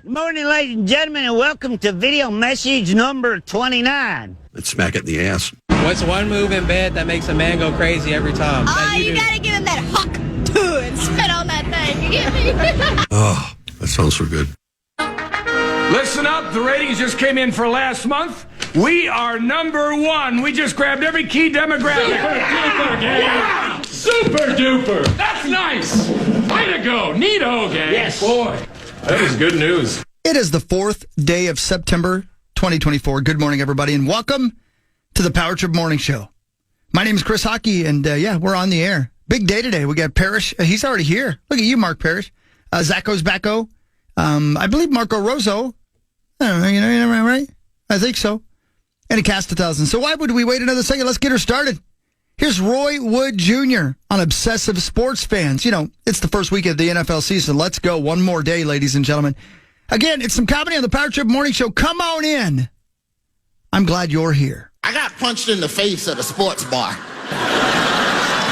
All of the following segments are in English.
Good morning, ladies and gentlemen, and welcome to video message number 29. Let's smack it in the ass. What's one move in bed that makes a man go crazy every time? You gotta give him that huck and spit on that thing. You get me? Oh, that sounds so good. Listen up, the ratings just came in for last month. We are number one. We just grabbed every key demographic. Super duper, gang. Yeah! Super duper. That's nice. Way to go. Neato, gang. Yes. Boy, that was good news. It is the 4th day of September, 2024. Good morning, everybody, and welcome to the Power Trip Morning Show. My name is Chris Hockey, and we're on the air. Big day today. We got Parrish. He's already here. Look at you, Mark Parrish. Zacho's Bacco. I believe Marco Rosso. I don't know, you know, right? I think so. And a cast of thousands. So why would we wait another second? Let's get her started. Here's Roy Wood Jr. on Obsessive Sports Fans. You know, it's the first week of the NFL season. Let's go. One more day, ladies and gentlemen. Again, it's some comedy on the Power Trip Morning Show. Come on in. I'm glad you're here. I got punched in the face at a sports bar,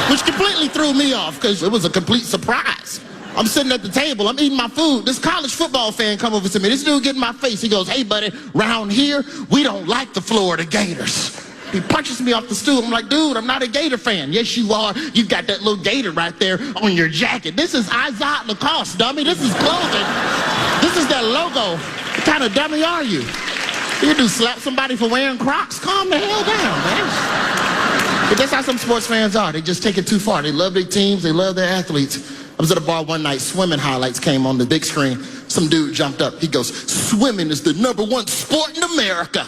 which completely threw me off because it was a complete surprise. I'm sitting at the table. I'm eating my food. This college football fan come over to me. This dude get in my face. He goes, "Hey, buddy, round here, we don't like the Florida Gators." He punches me off the stool. I'm like, "Dude, I'm not a Gator fan." "Yes, you are. You got that little Gator right there on your jacket." "This is Isaac Lacoste, dummy. This is clothing. This is their logo. What kind of dummy are you? You do slap somebody for wearing Crocs? Calm the hell down, man." But that's how some sports fans are. They just take it too far. They love their teams. They love their athletes. I was at a bar one night. Swimming highlights came on the big screen. Some dude jumped up. He goes, "Swimming is the #1 sport in America."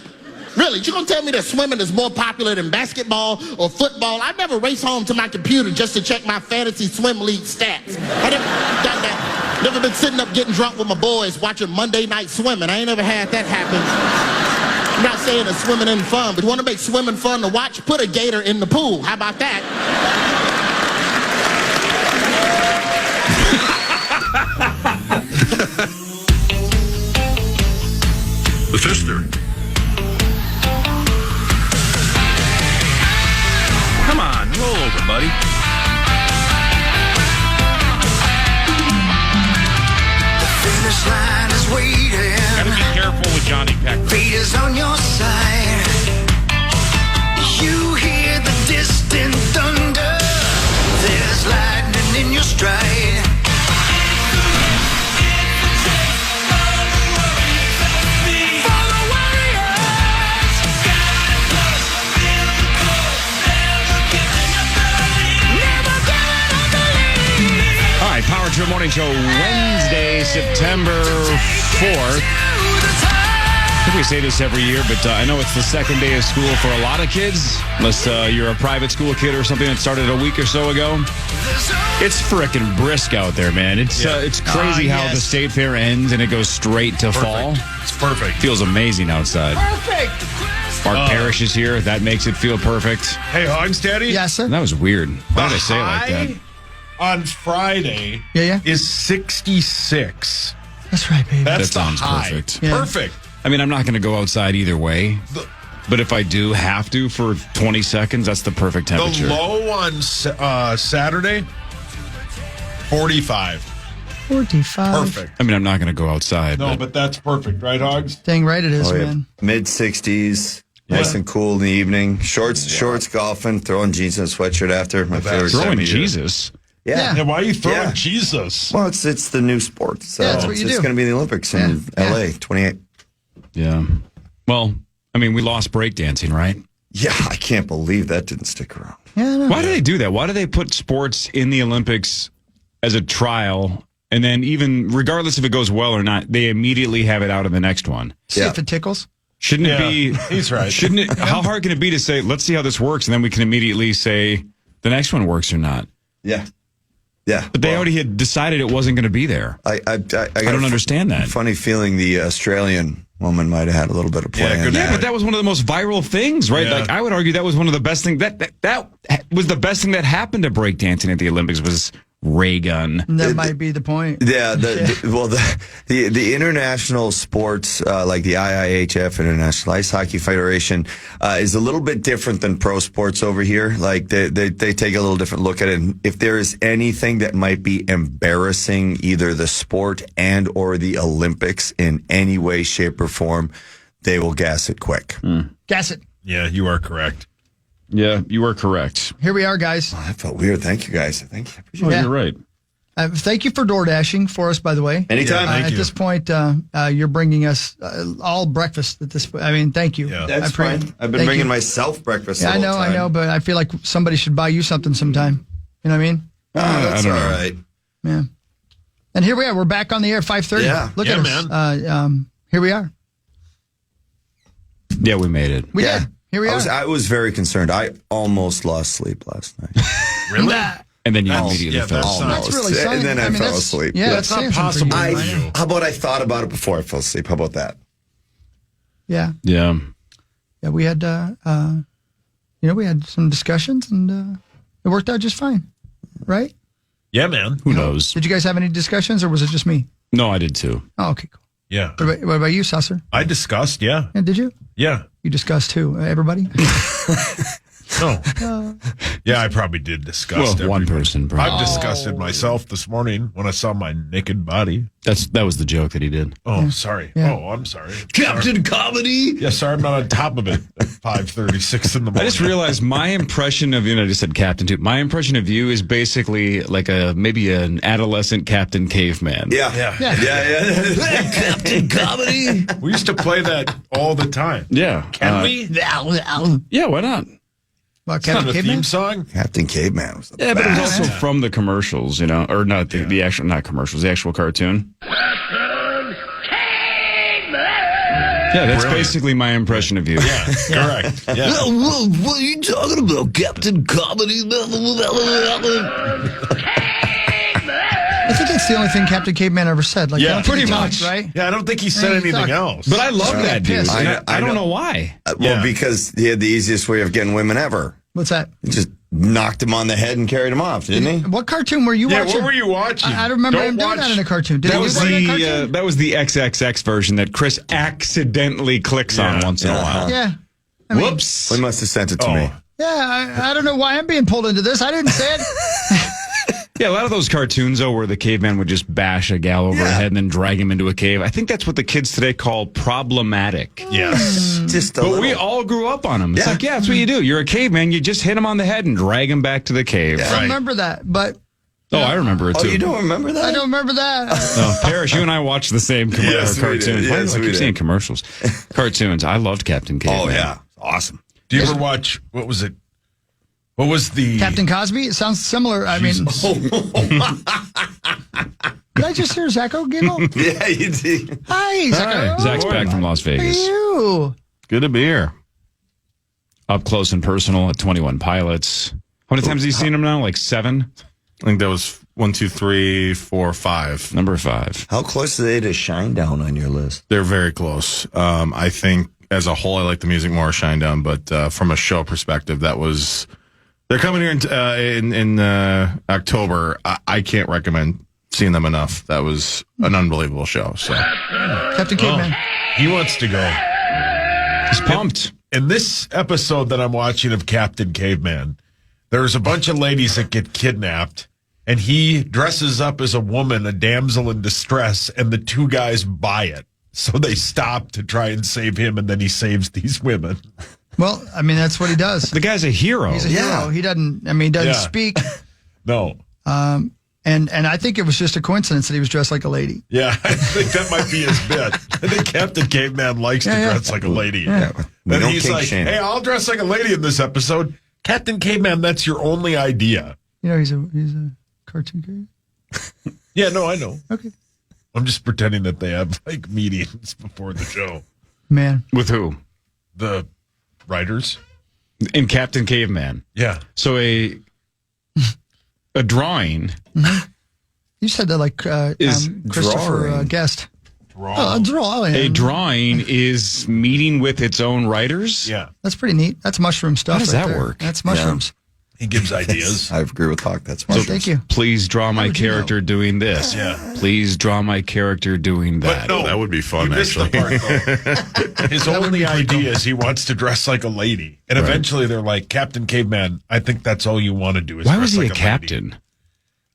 Really? You gonna tell me that swimming is more popular than basketball or football? I never race home to my computer just to check my fantasy swim league stats. I never done that. Never been sitting up getting drunk with my boys watching Monday Night Swimming. I ain't never had that happen. I'm not saying that swimming isn't fun, but you want to make swimming fun to watch? Put a gator in the pool. How about that? The Fister. Come on, roll over, buddy. The finish line is waiting. Gotta be careful with Johnny Peck. Fate is on your side. You hear the distant thunder. There's lightning in your stride. Power Trip Morning Show, Wednesday, September 4th. I think we say this every year, but I know it's the second day of school for a lot of kids, unless you're a private school kid or something that started a week or so ago. It's frickin' brisk out there, man. It's crazy how the state fair ends and it goes straight to fall. It's perfect. Feels amazing outside. Perfect. Mark Parrish is here. That makes it feel perfect. Hey, Hogs Daddy. Yes, sir. That was weird. Why did I say it like that? On Friday is 66. That's right, baby. That sounds high. perfect. Yeah. Perfect. I mean, I'm not going to go outside either way. But if I do have to for 20 seconds, that's the perfect temperature. The low on Saturday, 45. 45. Perfect. I mean, I'm not going to go outside. No, but that's perfect, right, Hogs? Dang right it is, man. Mid-60s, nice and cool in the evening. Shorts golfing, throwing jeans and a sweatshirt after. My favorite time Throwing of year. Jesus? Yeah, why are you throwing Jesus? Well, it's the new sport. So that's what you do. It's going to be the Olympics in L.A., 28. Yeah. Well, I mean, we lost breakdancing, right? Yeah, I can't believe that didn't stick around. Yeah, no. Why do they do that? Why do they put sports in the Olympics as a trial, and then even regardless if it goes well or not, they immediately have it out of the next one? See if it tickles. Shouldn't it be? He's right. Shouldn't it? How hard can it be to say, let's see how this works, and then we can immediately say the next one works or not? Yeah. Yeah. But they already had decided it wasn't going to be there. I don't understand that. Funny feeling the Australian woman might have had a little bit of play in that. But that was one of the most viral things, right? Yeah. Like, I would argue that was one of the best things that was the best thing that happened to breakdancing at the Olympics was ray gun. That might be the point. Yeah, the international sports, like the IIHF, International Ice Hockey Federation, is a little bit different than pro sports over here. Like they take a little different look at it. And if there is anything that might be embarrassing either the sport and or the Olympics in any way, shape, or form, they will gas it quick. Gas it. Yeah, you are correct. Yeah, you are correct. Here we are, guys. Oh, that felt weird. Thank you, guys. Thank you. Oh, you're right. Thank you for door dashing for us, by the way. Anytime. At this point, you're bringing us all breakfast at this point. I mean, thank you. Yeah. That's fine. I've been bringing myself breakfast. Yeah, the whole time. I know, but I feel like somebody should buy you something sometime. You know what I mean? That's all right. Yeah. And here we are. We're back on the air, 5:30. Yeah. Look at us. Here we are. Yeah, we made it. We did. Here we are. I was very concerned. I almost lost sleep last night. Really? And then you immediately fell asleep. That's really something. And then I fell asleep. Yeah, That's not saying something possible. for you. How about I thought about it before I fell asleep? How about that? Yeah. Yeah. Yeah, we had, we had some discussions and it worked out just fine. Right? Yeah, man. Who knows? Did you guys have any discussions or was it just me? No, I did too. Oh, okay, cool. Yeah. What about you, Susser? I discussed, yeah. Yeah, did you? Yeah. You discussed too, everybody? No. Yeah, I probably did discuss. Well, one person, probably. I've disgusted myself this morning when I saw my naked body. That was the joke that he did. Oh, sorry. Yeah. Oh, I'm sorry. Captain Comedy? Yeah, sorry, I'm not on top of it at 5:36 in the morning. I just realized my impression of I just said Captain too. My impression of you is basically like maybe an adolescent Captain Caveman. Yeah. Captain Comedy? We used to play that all the time. Yeah. Can we? Yeah, why not? Well, It's not Captain a Caveman? theme song? Captain Caveman was the Yeah, but it was best. also from the commercials, or not the actual, not commercials, the actual cartoon. Yeah, that's basically my impression of you. Yeah, correct. Yeah. What are you talking about, Captain Comedy? I think it's the only thing Captain Caveman ever said. Like, Yeah, I don't think pretty he talked, much. right? Yeah, I don't think he said He anything talked. else. But I love that dude. pissed. And I don't know. know why. Yeah. Because he had the easiest way of getting women ever. What's that? He just knocked him on the head and carried him off, didn't he? What cartoon were you Yeah, watching? what were you watching? I don't remember him doing watch- that in a cartoon. Did That he was do that in a cartoon? the XXX version that Chris accidentally clicks on Yeah. once in a while. Yeah. I mean, Whoops. He must have sent it to me. Yeah, I don't know why I'm being pulled into this. I didn't say it. Yeah, a lot of those cartoons, where the caveman would just bash a gal over her head and then drag him into a cave. I think that's what the kids today call problematic. Yes. Just a But little. we all grew up on them. It's Yeah. like, yeah, that's what you do. You're a caveman. You just hit him on the head and drag him back to the cave. I remember that, but Oh, I remember it Oh, too. you don't remember that? I don't remember that. Oh, Parrish, you and I watched the same Yes, we cartoons. did. Why Yes, do I we keep did. seeing commercials? Cartoons. I loved Captain Caveman. Oh, yeah. Awesome. Do you ever watch, what was it? What was the... Captain Cosby? It sounds similar. I mean, did I just hear Zacho giggle? Yeah, you did. Hi, Zacho. Zach's back from Las How are Vegas. you? Good to be here. Up close and personal at 21 Pilots. How many times have you seen him now? Like 7? I think that was 1, 2, 3, 4, 5. Number 5. How close are they to Shinedown on your list? They're very close. I think as a whole, I like the music more Shinedown, but from a show perspective, that was. They're coming here in October. I can't recommend seeing them enough. That was an unbelievable show. So Captain Caveman. He wants to go. He's pumped. In this episode that I'm watching of Captain Caveman, there's a bunch of ladies that get kidnapped, and he dresses up as a woman, a damsel in distress, and the two guys buy it. So they stop to try and save him, and then he saves these women. Well, I mean, that's what he does. The guy's a hero. He's a hero. He doesn't, he doesn't Yeah. speak. No. And I think it was just a coincidence that he was dressed like a lady. Yeah, I think that might be his bit. I think Captain Caveman likes to dress like a lady. Yeah. We And don't he's kink like, shame. hey, I'll dress like a lady in this episode. Captain Caveman, that's your only idea. You know, he's a cartoon character. Yeah, no, I know. Okay. I'm just pretending that they have like meetings before the show. Man. With who? The writers. In Captain Caveman. Yeah. So a drawing You said that like is Christopher drawing. Guest. Wrong. Drawing. a drawing is meeting with its own writers. Yeah. That's pretty neat. That's mushroom stuff. How does right that there. work? That's mushrooms. He gives ideas. I agree with Hawk. That's smart. Thank you. Please draw my would you character doing this. Yeah. Please draw my character doing that. But no, that would be fun, you missed the actually. part, though. His only idea is he wants to dress like a lady. And eventually they're like, Captain Caveman, I think that's all you want to do is Why dress was he like a lady." captain?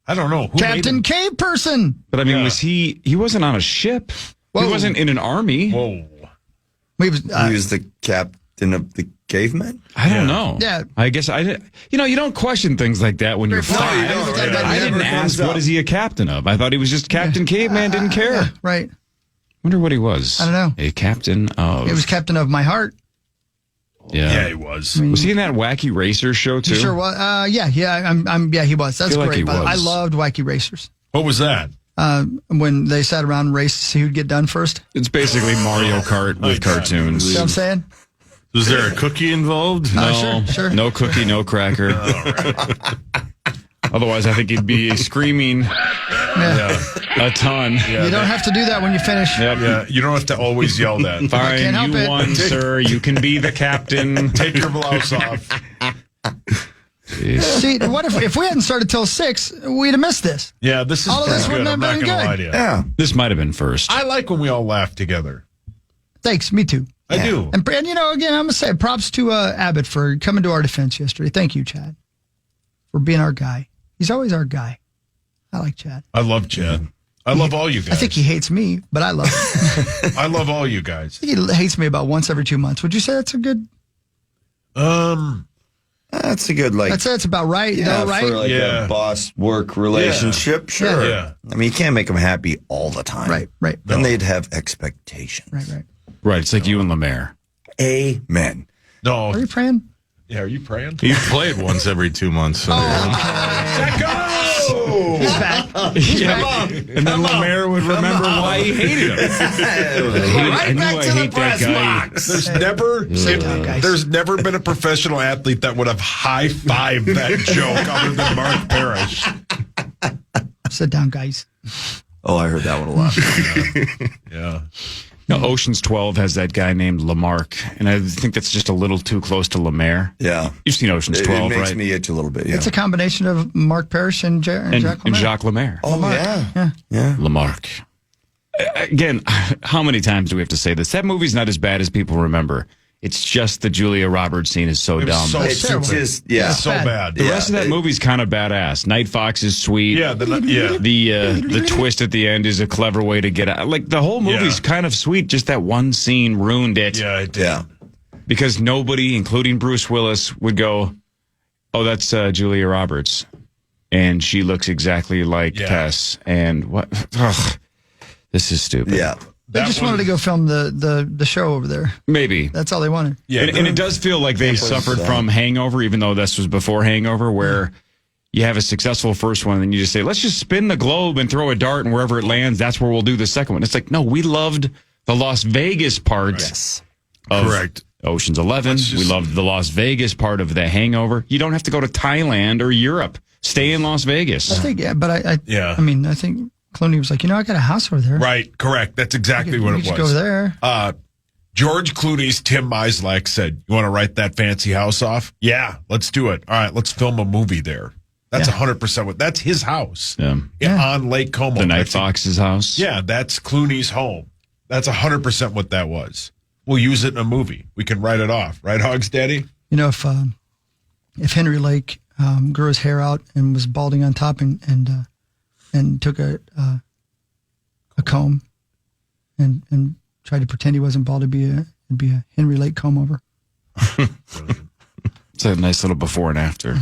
I don't know. Who made Captain him? Cave Person. But I mean, Yeah. was he wasn't on a ship. Whoa. He wasn't in an army. Whoa. We was, He was the captain of the cavemen? I don't know. Yeah. I guess I didn't. You know, you don't question things like that when you're No, five. you don't. Yeah. I didn't Never ask, comes up. what is he a captain of? I thought he was just Captain Caveman, didn't care. Yeah, right. Wonder what he was. I don't know. A captain of. It was Captain of My Heart. Yeah, he was. Was he in that Wacky Racer show too? He sure was. Yeah, he was. That's Feel like great. he By the way. I was. loved Wacky Racers. What was that? When they sat around and raced to see who'd get done first. It's basically Mario Kart with cartoons. See what I'm saying? Was there a cookie involved? No, Sure. no cookie, no cracker. Otherwise, I think he'd be screaming Yeah. a ton. You don't have to do that when you finish. Yep. Yeah, you don't have to always yell that. Fine, can't help you it. won, sir. You can be the captain. Take your blouse off. Jeez. See, what if we hadn't started till 6, we'd have missed this. Yeah, this is All of this pretty good. wouldn't I'm have not been going to good. lie to you. Yeah. This might have been first. I like when we all laugh together. Thanks, me too. I do. And you know, again, I'm gonna say props to Abbott for coming to our defense yesterday. Thank you, Chad, for being our guy. He's always our guy. I like Chad. I love Chad. I love all you guys. I think he hates me, but I love him. I love all you guys. I think he hates me about once every 2 months. Would you say that's a good? That's a good, like, I'd say it's about right. yeah, though, right? for like Yeah. a boss-work relationship, sure. Yeah. I mean, you can't make them happy all the time. Right. Then they'd have expectations. Right. Right, it's like you and Lemaire. Amen. No. Are you praying? Yeah, are you praying? You played once every 2 months. So He's back. And then Lemaire would remember why he hated him. I knew I hate that guy. There's never been a professional athlete that would have high-fived that joke other than Mark Parrish. Sit down, guys. Oh, I heard that one a lot. Yeah. No, Ocean's 12 has that guy named Lamarck, and I think that's just a little too close to Lemaire. Yeah. You've seen Ocean's It 12, makes right? me itch a little bit, yeah. It's a combination of Mark Parrish and Jacques Lemaire. And Jacques Lemaire. Oh, yeah. Yeah. Lamarck. Again, how many times do we have to say this? That movie's not as bad as people remember. It's just the Julia Roberts scene is so It was dumb. so It's stupid. just, yeah. It's so bad. The rest of that movie's kind of badass. Night Fox is sweet. Yeah, yeah. The twist at the end is a clever way to get out. Like the whole movie's kind of sweet. Just that one scene ruined it. Yeah, it did. Yeah. Because nobody, including Bruce Willis, would go, "Oh, that's Julia Roberts," and she looks exactly like Tess. And what? Ugh, this is stupid. Yeah. They just wanted to go film the show over there. Maybe. That's all they wanted. Yeah, and it does feel like they suffered from Hangover, even though this was before Hangover, where you have a successful first one, and you just say, let's just spin the globe and throw a dart, and wherever it lands, that's where we'll do the second one. It's like, no, we loved the Las Vegas part of Ocean's 11. We loved the Las Vegas part of The Hangover. You don't have to go to Thailand or Europe. Stay in Las Vegas. I think, but I mean, I think Clooney was like, I got a house over there. Right, correct. That's exactly what it was. Just go there. George Clooney's Tim Mislak said, you want to write that fancy house off? Yeah, let's do it. All right, let's film a movie there. That's 100% what, that's his house on Lake Como. The Night Fox's house. Yeah, that's Clooney's home. That's 100% what that was. We'll use it in a movie. We can write it off. Right, Hogs Daddy? You know, if Henry Lake grew his hair out and was balding on top and took a comb and tried to pretend he wasn't bald, it'd be a Henry Lake comb over. It's a nice little before and after.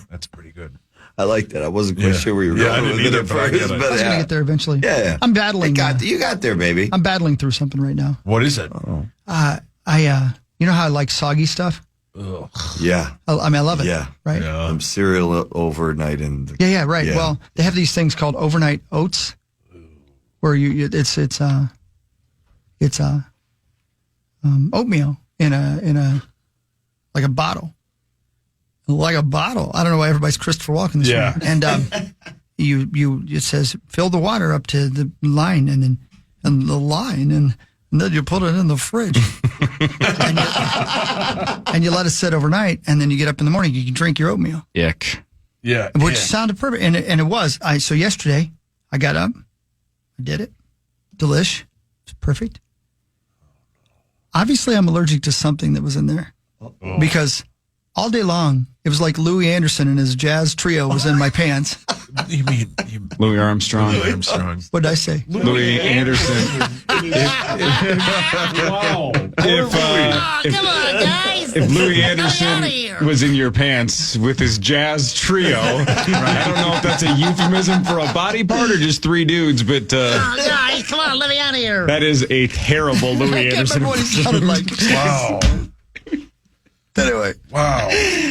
That's pretty good. I like that. I wasn't quite sure where you were going with it at first, I was going to get there eventually. Yeah. I'm battling. You got there, baby. I'm battling through something right now. What is it? You know how I like soggy stuff? Ugh. Yeah. I mean, I love it. Yeah. Right? Cereal overnight and Yeah, right. Yeah. Well, they have these things called overnight oats where it's oatmeal in a like a bottle. Like a bottle. I don't know why everybody's Christopher Walken this morning. And it says fill the water up to the line and the line and then you put it in the fridge. and you let it sit overnight, and then you get up in the morning, you can drink your oatmeal. Ick. Yeah. Which sounded perfect. And it was. So yesterday, I got up, I did it. Delish. It's perfect. Obviously, I'm allergic to something that was in there. Because all day long, it was like Louis Anderson and his jazz trio was in my pants. You mean Louis Armstrong. Louis Armstrong. What did I say? Louis Anderson. Wow. Come on, guys. If Louis Let me outta Anderson here. was in your pants with his jazz trio, I don't know if that's a euphemism for a body part or just three dudes, but Oh, guys, come on, let me out of here. that is a terrible Louis I can't Anderson. remember what he sounded like. Wow. Anyway. Wow.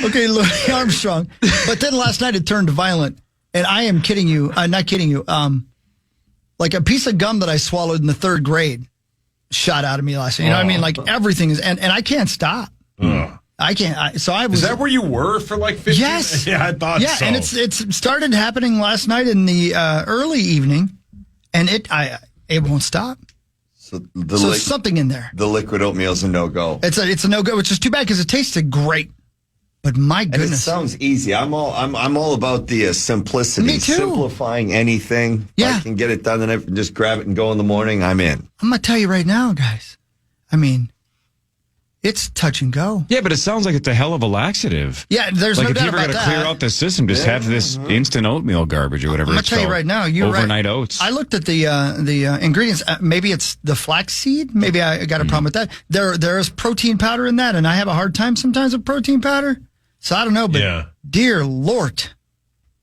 Okay, Louis Armstrong. But then last night it turned violent. And I am kidding you. Not kidding you. Like a piece of gum that I swallowed in the 3rd grade shot out of me last night. You know what I mean? Like everything is, and I can't stop. I can't. So I was. Is that where you were for like 15 Yes. Yeah, I thought so. Yeah, and it's started happening last night in the early evening, and it won't stop. So So something in there. the liquid oatmeal's a no-go. It's a no-go, which is too bad because it tasted great. But my And goodness. it sounds easy. I'm all about the simplicity. Me too. Simplifying anything. Yeah. If I can get it done, then I can just grab it and go in the morning. I'm in. I'm going to tell you right now, guys. I mean, it's touch and go. Yeah, but it sounds like it's a hell of a laxative. Yeah, there's Like no if doubt you ever about got to that. clear out the system, just have this instant oatmeal garbage or whatever I'm going it's to tell you called. right now, you're Overnight right. oats. I looked at the ingredients. Maybe it's the flax seed. Maybe I got a problem with that. There is protein powder in that, and I have a hard time sometimes with protein powder. So I don't know, but dear Lord.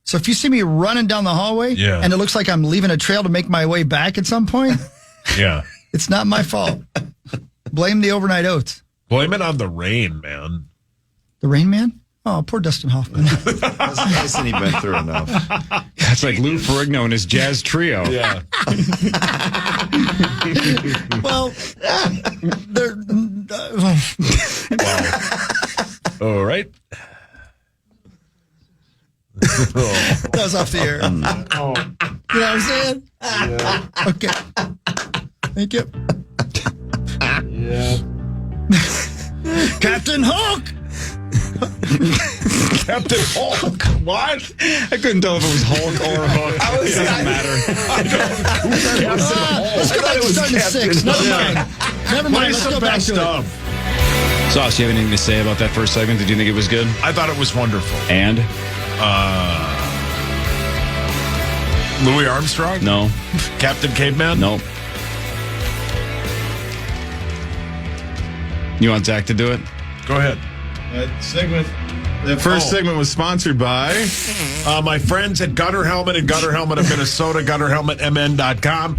So if you see me running down the hallway and it looks like I'm leaving a trail to make my way back at some point, it's not my fault. Blame the overnight oats. Blame it on the rain, man. The Rain Man? Oh, poor Dustin Hoffman. Hasn't he been through enough? That's like Lou Ferrigno and his jazz trio. Yeah. Well, they're... All right. That was off the air. You know what I'm saying? Yeah. Okay. Thank you. Yeah. Captain Hook! Captain Hulk. What? I couldn't tell if it was Hulk or Hook. It doesn't matter. Let's go back to starting at 6. Never mind. Never mind. Let's go back to it. Sauce, you have anything to say about that first segment? Did you think it was good? I thought it was wonderful. And? Louis Armstrong? No. Captain Caveman? Nope. You want Zach to do it? Go ahead. The first segment was sponsored by my friends at Gutter Helmet and Gutter Helmet of Minnesota, gutterhelmetmn.com.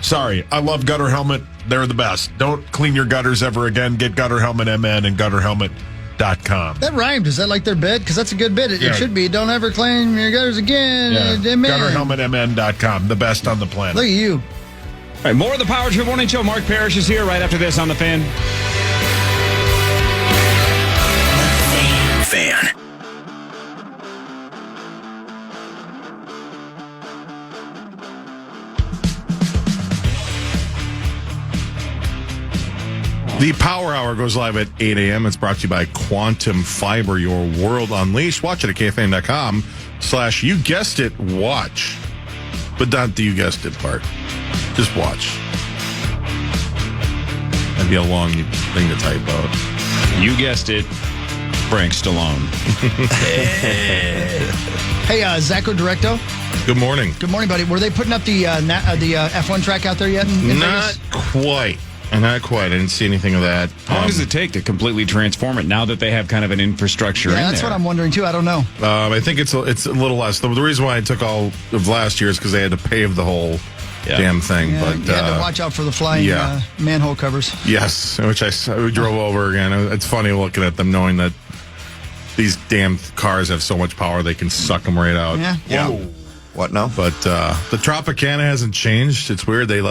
Sorry, I love Gutter Helmet. They're the best. Don't clean your gutters ever again. Get Gutter Helmet MN and gutterhelmet.com. That rhymed. Is that like their bid? Because that's a good bid. It should be. Don't ever clean your gutters again. Gutterhelmetmn.com. The best on the planet. Look at you. All right, more of the Power Trip Morning Show. Mark Parrish is here right after this on The Fan. Fan. The Power Hour goes live at 8 a.m. It's brought to you by Quantum Fiber, your world unleashed. Watch it at KFAN.com/ you guessed it, watch. But not the you guessed it part. Just watch. That'd be a long thing to type out. You guessed it, Frank Stallone. Hey, Zacho Directo. Good morning. Good morning, buddy. Were they putting up the F1 track out there yet? In Not Vegas? quite. Not quite. I didn't see anything of that. How long does it take to completely transform it now that they have kind of an infrastructure in there? Yeah, that's what I'm wondering, too. I don't know. I think it's a little less. The reason why I took all of last year is because they had to pave the whole damn thing. Yeah, But you had to watch out for the flying manhole covers. Yes, which we drove over again. It's funny looking at them knowing that these damn cars have so much power they can suck them right out. Yeah. Whoa. What now? But the Tropicana hasn't changed. It's weird. They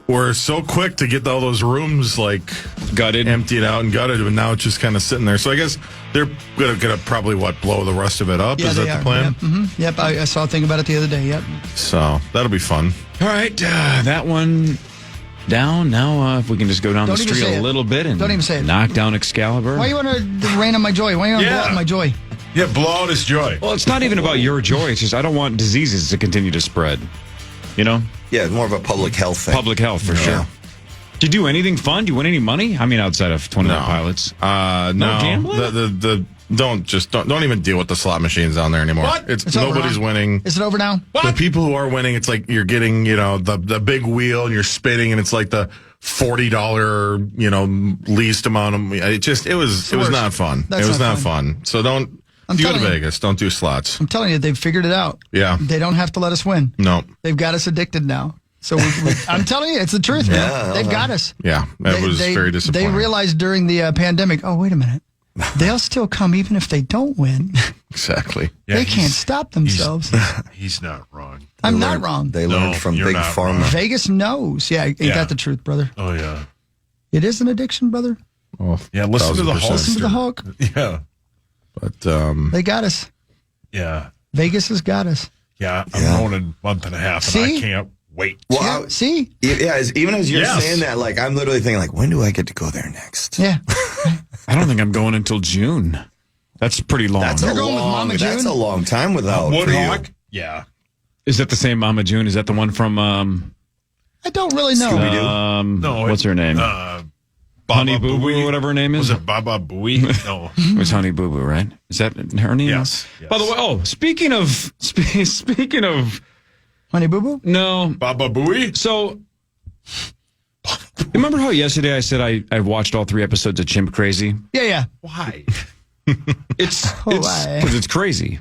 were so quick to get all those rooms gutted, emptied out and gutted, but now it's just kind of sitting there. So I guess they're gonna probably blow the rest of it up. Yeah, Is that the plan? Yep, yep. I saw a thing about it the other day. Yep. So that'll be fun. All right, that one down. Now, if we can just go down Don't the even street say a it. little bit and Don't even say it. knock down Excalibur. Why you want to rain on my joy? Why you want to blow out my joy? Yeah, blow out his joy. Well, it's not even about your joy. It's just I don't want diseases to continue to spread. You know? Yeah, it's more of a public health thing. Public health, for sure. Did you do anything fun? Did you win any money? I mean, outside of 21 Pilots. No. Gambling? Don't even deal with the slot machines down there anymore. What? It's over nobody's now? winning. Is it over now? The people who are winning, it's like you're getting, the big wheel and you're spinning and it's like the $40, least amount of it was not fun. That's it was not not fun. So if you go to Vegas, don't do slots. I'm telling you, they've figured it out. Yeah. They don't have to let us win. No. They've got us addicted now. So I'm telling you, it's the truth, man. Yeah, They've got us. Yeah, that was very disappointing. They realized during the pandemic, oh, wait a minute. They'll still come even if they don't win. Exactly. Yeah, they can't stop themselves. He's not wrong. I'm not wrong. They learned from you're Big not Pharma. wrong. Vegas knows. Yeah, ain't that the truth, brother? Oh, yeah. It is an addiction, brother. Oh, Yeah, listen to the 1000%. Hulk. Listen to the Hulk. Yeah. But They got us. Yeah. Vegas has got us. Yeah. I'm going in a month and a half, and See? I can't wait. Well, See? even as you're Yes. saying that, like, I'm literally thinking, like, when do I get to go there next? Yeah. I don't think I'm going until June. That's pretty long. That's You're going with Mama June? That's a long time without for you. Woodhawk? Yeah. Is that the same Mama June? Is that the one from I don't really know. Scooby-Doo? No. what's her name? Honey Baba Boo Boo Booey? or whatever her name is? Was it Baba Booey? No. It was Honey Boo Boo, right? Is that her name? Yes. By the way, speaking of Honey Boo Boo? no. Baba Booey? So remember how yesterday I said I watched all 3 episodes of Chimp Crazy? Yeah. Why? It's Why? because it's crazy.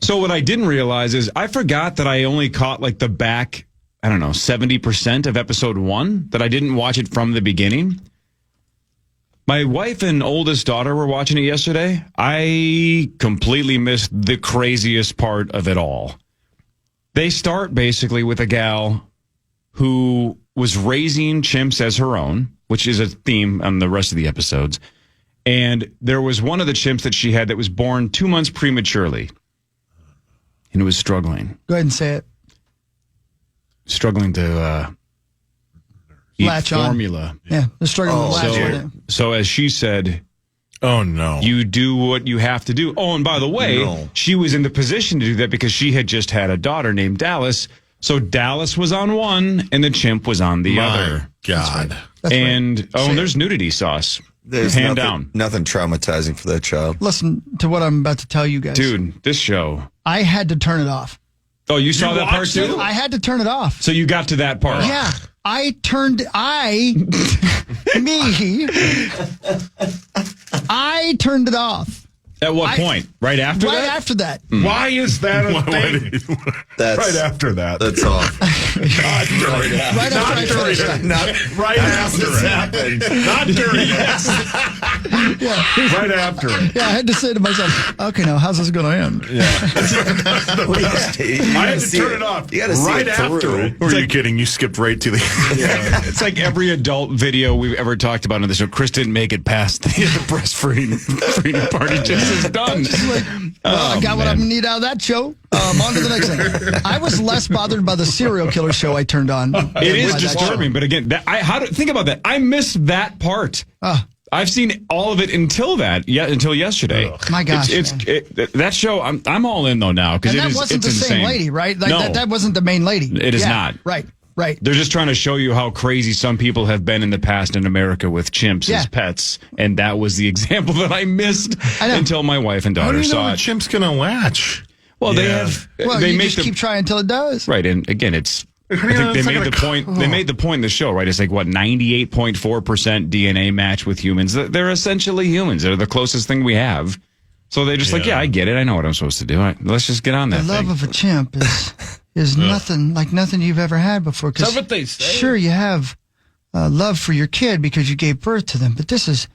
So what I didn't realize is I forgot that I only caught like the back, 70% of episode 1, that I didn't watch it from the beginning. My wife and oldest daughter were watching it yesterday. I completely missed the craziest part of it all. They start basically with a gal who was raising chimps as her own, which is a theme on the rest of the episodes. And there was one of the chimps that she had that was born 2 months prematurely. And it was struggling. Go ahead and say it. Struggling to eat Latch on. formula. Yeah, they're struggling with latch on it. So as she said, oh no, you do what you have to do. Oh, and by the way, she was in the position to do that because she had just had a daughter named Dallas. So Dallas was on one and the chimp was on the other. God. That's and right. and there's nudity sauce. There's Hand nothing traumatizing for that child. Listen to what I'm about to tell you guys. Dude, this show. I had to turn it off. Oh, you saw that part too? I had to turn it off. So you got to that part. Yeah. I turned it off. At what point? Right after right that? after that. Why is that a thing? That's right after that. That's off. Not during it. Right after I finished that. Not Right after it. happened. Not during it. Yeah. Right after it. Yeah, I had to say to myself, okay, now how's this going to end? I had to turn it off. You got to see right it after through. it. Who are you kidding? You skipped right to the. It's like every adult video we've ever talked about on the show. Chris didn't make it past the breastfeeding freedom party. Just is done. I got what I'm going to need out of that show. On to the next thing. I was less bothered by the serial killer show I turned on. It is disturbing, but again, think about that. I missed that part. I've seen all of it until yesterday. My gosh, that show. I'm all in though now because that wasn't the same lady, right? Like, no, that wasn't the main lady. It is not. Right. They're just trying to show you how crazy some people have been in the past in America with chimps as pets, and that was the example that I missed until my wife and daughter saw it. Chimp's gonna latch? Well, they have. Well, they you make just keep trying until it does. Right, and again, it's. I think they made the point. They made the point in the show, right? It's like 98.4% DNA match with humans. They're essentially humans. They're the closest thing we have. So they're just like, I get it. I know what I'm supposed to do. Let's just get on that. The love of a chimp is nothing like nothing you've ever had before. Is that what they say? Sure, you have love for your kid because you gave birth to them, but this is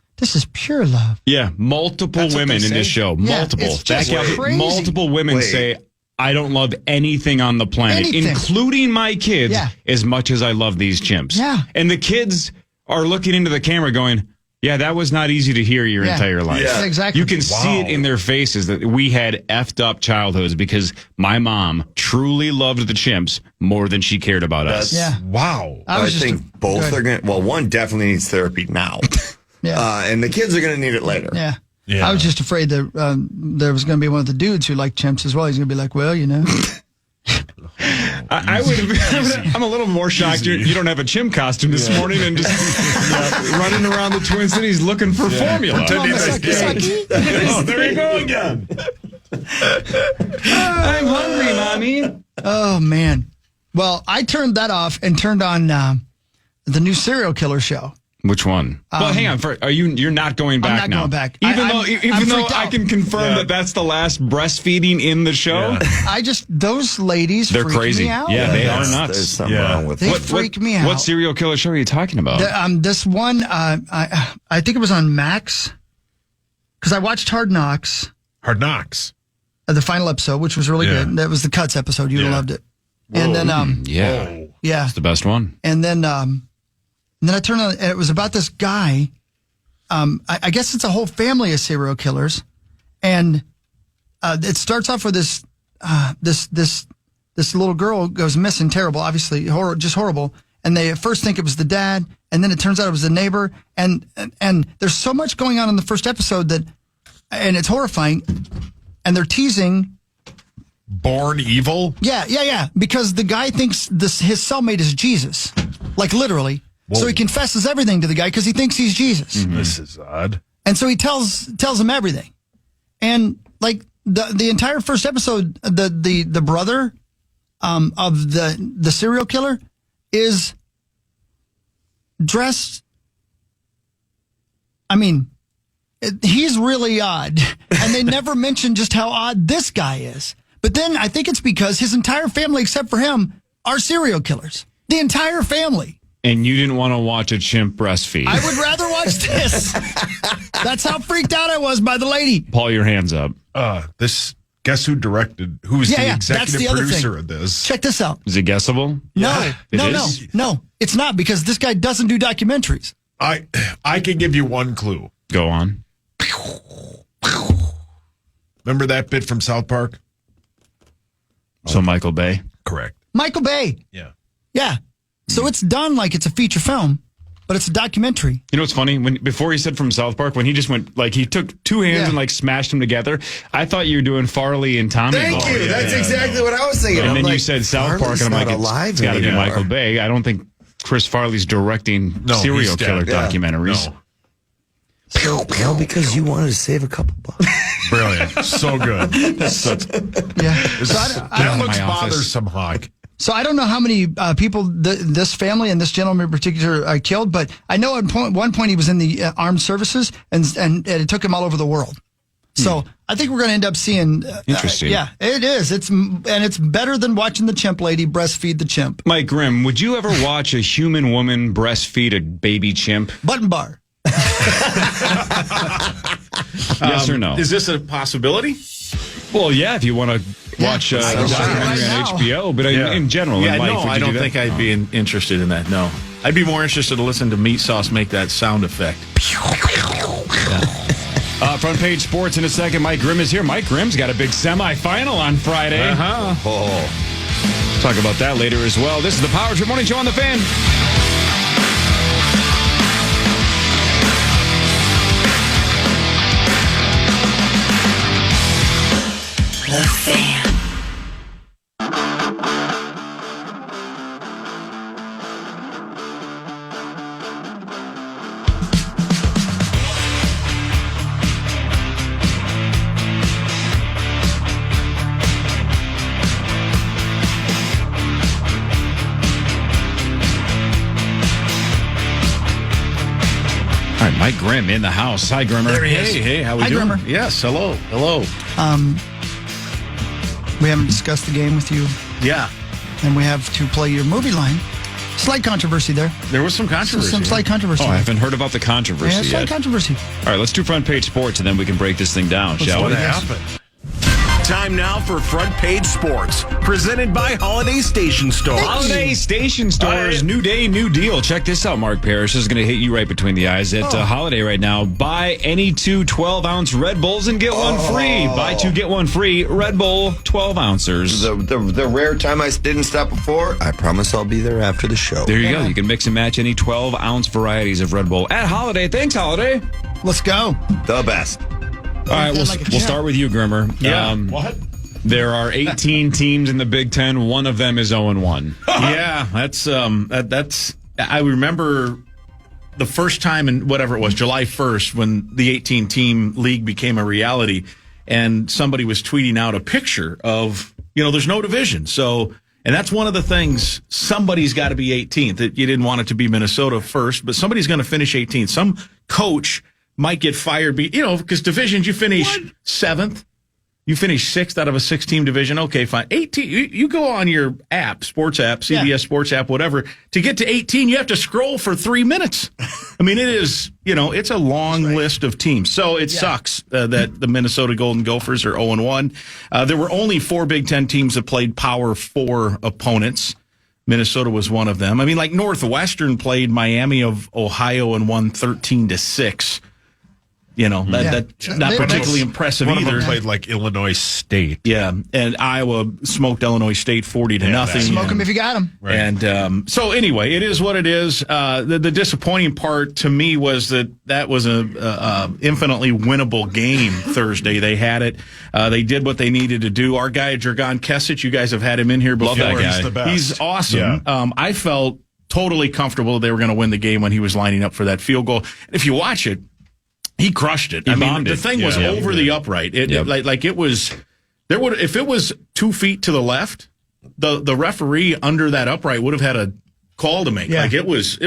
pure love. Yeah, multiple women in this show. Yeah, Multiple. it's just crazy. Multiple women say, I don't love anything on the planet, including my kids, as much as I love these chimps. Yeah. And the kids are looking into the camera going, Yeah, that was not easy to hear your entire life. Yeah, exactly. You can see it in their faces that we had effed up childhoods because my mom truly loved the chimps more than she cared about us. Yeah. Wow. I think both are going to, well, one definitely needs therapy now. Yeah. And the kids are going to need it later. Yeah. Yeah. I was just afraid that there was going to be one of the dudes who liked chimps as well. He's going to be like, well, you know. I'm a little more shocked you don't have a chimp costume this morning and just running around the Twin Cities looking for formula. Oh, there you go again. I'm hungry, Mommy. Oh, man. Well, I turned that off and turned on the new serial killer show. Which one? Well, hang on. You're not going back now. I'm not going back. Even though I can confirm that that's the last breastfeeding in the show. Yeah. Those ladies They're freak crazy. me out. Yeah, they are nuts. There's something wrong with They freak me out. What serial killer show are you talking about? This one, I think it was on Max, because I watched Hard Knocks. Hard Knocks. The final episode, which was really good. That was the Cuts episode. You loved it. And then, yeah, it's the best one. And then I turned on, and it was about this guy. I guess it's a whole family of serial killers, and it starts off with this little girl goes missing, terrible, obviously, just horrible. And they at first think it was the dad, and then it turns out it was the neighbor. And there's so much going on in the first episode and it's horrifying. And they're teasing. Born evil? Yeah. Because the guy thinks his cellmate is Jesus, like literally. Whoa. So he confesses everything to the guy because he thinks he's Jesus. Mm-hmm. This is odd. And so he tells him everything. And like the entire first episode, the brother of the serial killer is dressed. I mean, he's really odd. And they never mention just how odd this guy is. But then I think it's because his entire family, except for him, are serial killers. The entire family. And you didn't want to watch a chimp breastfeed. I would rather watch this. That's how freaked out I was by the lady. Paul, your hands up. Guess who directed? Who's the executive that's the producer of this? Check this out. Is it guessable? No, it's not, because this guy doesn't do documentaries. I can give you one clue. Go on. Remember that bit from South Park? So Michael Bay? Correct. Michael Bay. Yeah. So it's done like it's a feature film, but it's a documentary. You know what's funny? Before he said from South Park, when he just went, like, he took two hands and, like, smashed them together, I thought you were doing Farley and Tommy. Thank you. That's exactly what I was thinking. And then you said South Park, and I'm like, it's got to be Michael Bay. I don't think Chris Farley's directing serial killer documentaries. No, because you wanted to save a couple bucks. Brilliant. So good. So That looks bothersome, Hawk. So I don't know how many people this family and this gentleman in particular killed, but I know at one point he was in the armed services, and it took him all over the world. So I think we're going to end up seeing. Interesting. Yeah, it is. It's better than watching the chimp lady breastfeed the chimp. Mike Grimm, would you ever watch a human woman breastfeed a baby chimp? Button bar. Yes or no? Is this a possibility? Well, yeah, if you want to watch a documentary on HBO, but in general, in life, no, I don't think I'd be interested in that. No, I'd be more interested to listen to Meat Sauce make that sound effect. Front page sports in a second. Mike Grimm is here. Mike Grimm's got a big semifinal on Friday. Talk about that later as well. This is the Power Trip Morning Show on the Fan. The Fan. All right, Mike Grimm in the house. Hi, Grimmer. There he is. Hey, how we doing? Grimmer. Yes, hello. We haven't discussed the game with you. Yeah. And we have to play your movie line. Slight controversy there. There was some controversy. Some slight controversy. Oh, I haven't heard about the controversy slight yet. controversy. All right, let's do front page sports, and then we can break this thing down, shall we? What happened? Time now for Front Page Sports, presented by Holiday Station Stores. Holiday Station Stores, new day, new deal. Check this out, Mark Parrish. This is going to hit you right between the eyes at Holiday right now. Buy any two 12-ounce Red Bulls and get one free. Buy two, get one free. Red Bull 12-ouncers. The rare time I didn't stop before, I promise I'll be there after the show. There you go. You can mix and match any 12-ounce varieties of Red Bull at Holiday. Thanks, Holiday. Let's go. The best. All right, we'll start with you, Grimmer. Yeah. What? There are 18 teams in the Big Ten. One of them is 0-1. Yeah, that's. I remember the first time in whatever it was, July 1st, when the 18-team league became a reality, and somebody was tweeting out a picture of, there's no division. So, and that's one of the things, somebody's got to be 18th. You didn't want it to be Minnesota first, but somebody's going to finish 18th. Some coach might get fired, because divisions, you finish 7th. You finish 6th out of a 6-team division. Okay, fine. 18. You go on your app, sports app, CBS Sports app, whatever. To get to 18, you have to scroll for 3 minutes. I mean, it is, it's a long list of teams. So it sucks that the Minnesota Golden Gophers are 0-1. There were only 4 Big Ten teams that played Power 4 opponents. Minnesota was one of them. I mean, like Northwestern played Miami of Ohio and won 13-6. That's not particularly impressive either. One of them played like Illinois State. Yeah, and Iowa smoked Illinois State 40-0. Smoke them if you got them. Right. And so anyway, it is what it is. The disappointing part to me was that was a infinitely winnable game Thursday. They had it. They did what they needed to do. Our guy, Dragan Kesic, you guys have had him in here before. Love that guy. He's the best. He's awesome. Yeah. I felt totally comfortable they were going to win the game when he was lining up for that field goal. If you watch it, he crushed it. The thing was over the upright. It was there would if it was 2 feet to the left, the referee under that upright would have had a call to make. Yeah. Like it was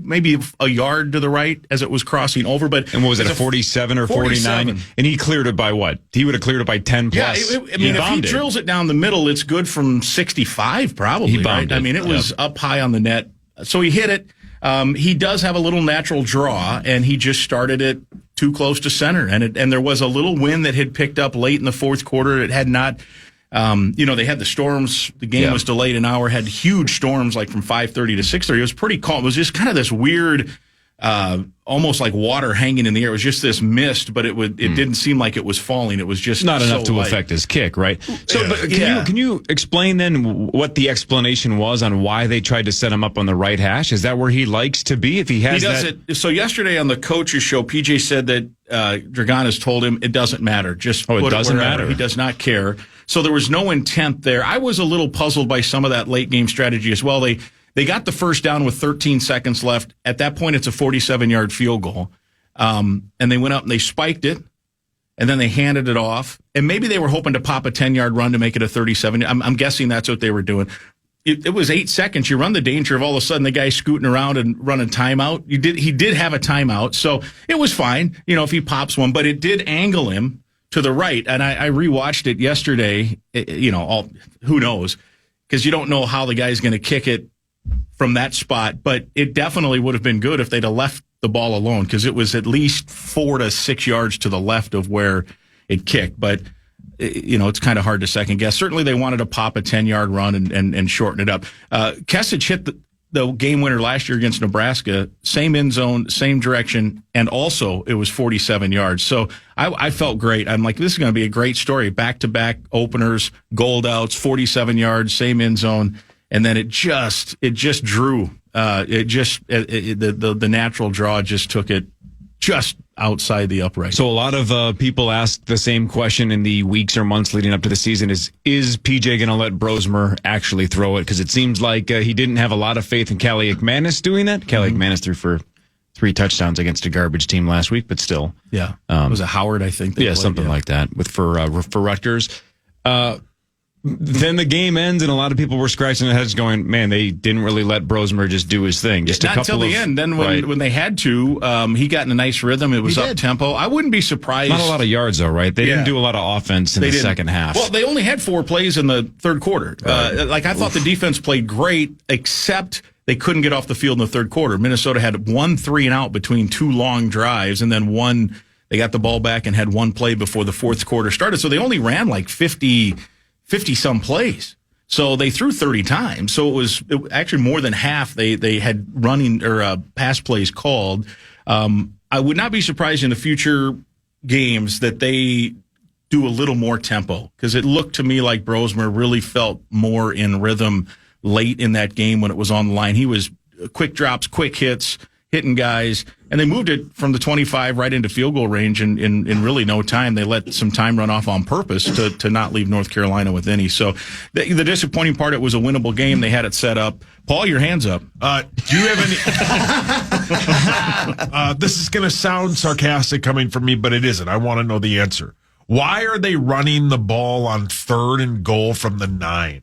maybe a yard to the right as it was crossing over. But and what was it, a 47 or 49? And he cleared it by what? He would have cleared it by 10 plus. Yeah, if he drills it down the middle, it's good from 65 probably. He bombed it. I mean, it was up high on the net, so he hit it. He does have a little natural draw, and he just started it too close to center. And there was a little wind that had picked up late in the fourth quarter. It had not, they had the storms. The game was delayed an hour, had huge storms like from 5:30 to 6:30. It was pretty calm. It was just kind of this weird, almost like water hanging in the air. It was just this mist, but it didn't seem like it was falling. It was just not enough to light. affect his kick, right? So, but can you explain then what the explanation was on why they tried to set him up on the right hash? Is that where he likes to be? If he has So yesterday on the coach's show, PJ said that Dragan has told him it doesn't matter. Just put it doesn't matter. He does not care. So there was no intent there. I was a little puzzled by some of that late game strategy as well. They got the first down with 13 seconds left. At that point, it's a 47-yard field goal. And they went up and they spiked it, and then they handed it off. And maybe they were hoping to pop a 10-yard run to make it a 37. I'm guessing that's what they were doing. It was 8 seconds. You run the danger of all of a sudden the guy scooting around and running timeout. He did have a timeout, so it was fine, if he pops one. But it did angle him to the right. And I rewatched it yesterday. Who knows? Because you don't know how the guy's going to kick it from that spot, but it definitely would have been good if they'd have left the ball alone, because it was at least 4 to 6 yards to the left of where it kicked. But it's kind of hard to second guess. Certainly they wanted to pop a 10-yard run and shorten it up. Kesic hit the game winner last year against Nebraska, same end zone, same direction, and also it was 47 yards. So I felt great. I'm like, this is going to be a great story. Back-to-back openers, gold outs, 47 yards, same end zone. And then it just drew. The natural draw just took it just outside the upright. So a lot of people asked the same question in the weeks or months leading up to the season: is PJ going to let Brosmer actually throw it? Because it seems like he didn't have a lot of faith in Callie McManus doing that. Callie McManus threw for 3 touchdowns against a garbage team last week, but still, it was a Howard, I think. Something like that for Rutgers. Then the game ends, and a lot of people were scratching their heads going, man, they didn't really let Brosmer just do his thing. Just not until the end. Then when they had to, he got in a nice rhythm. It was up-tempo. I wouldn't be surprised. Not a lot of yards, though, right? They didn't do a lot of offense in the second half. Well, they only had 4 plays in the third quarter. I thought the defense played great, except they couldn't get off the field in the third quarter. Minnesota had 1 3-and-out between 2 long drives, and then one They got the ball back and had one play before the fourth quarter started. So they only ran like 50 some plays. So they threw 30 times. So it was actually more than half they had running or pass plays called. I would not be surprised in the future games that they do a little more tempo, because it looked to me like Brosmer really felt more in rhythm late in that game when it was on the line. He was quick drops, quick hits, hitting guys, and they moved it from the 25 right into field goal range in really no time. They let some time run off on purpose to not leave North Carolina with any. So the disappointing part, it was a winnable game. They had it set up. Paul, your hands up. Do you have any... this is going to sound sarcastic coming from me, but it isn't. I want to know the answer. Why are they running the ball on 3rd and goal from the 9?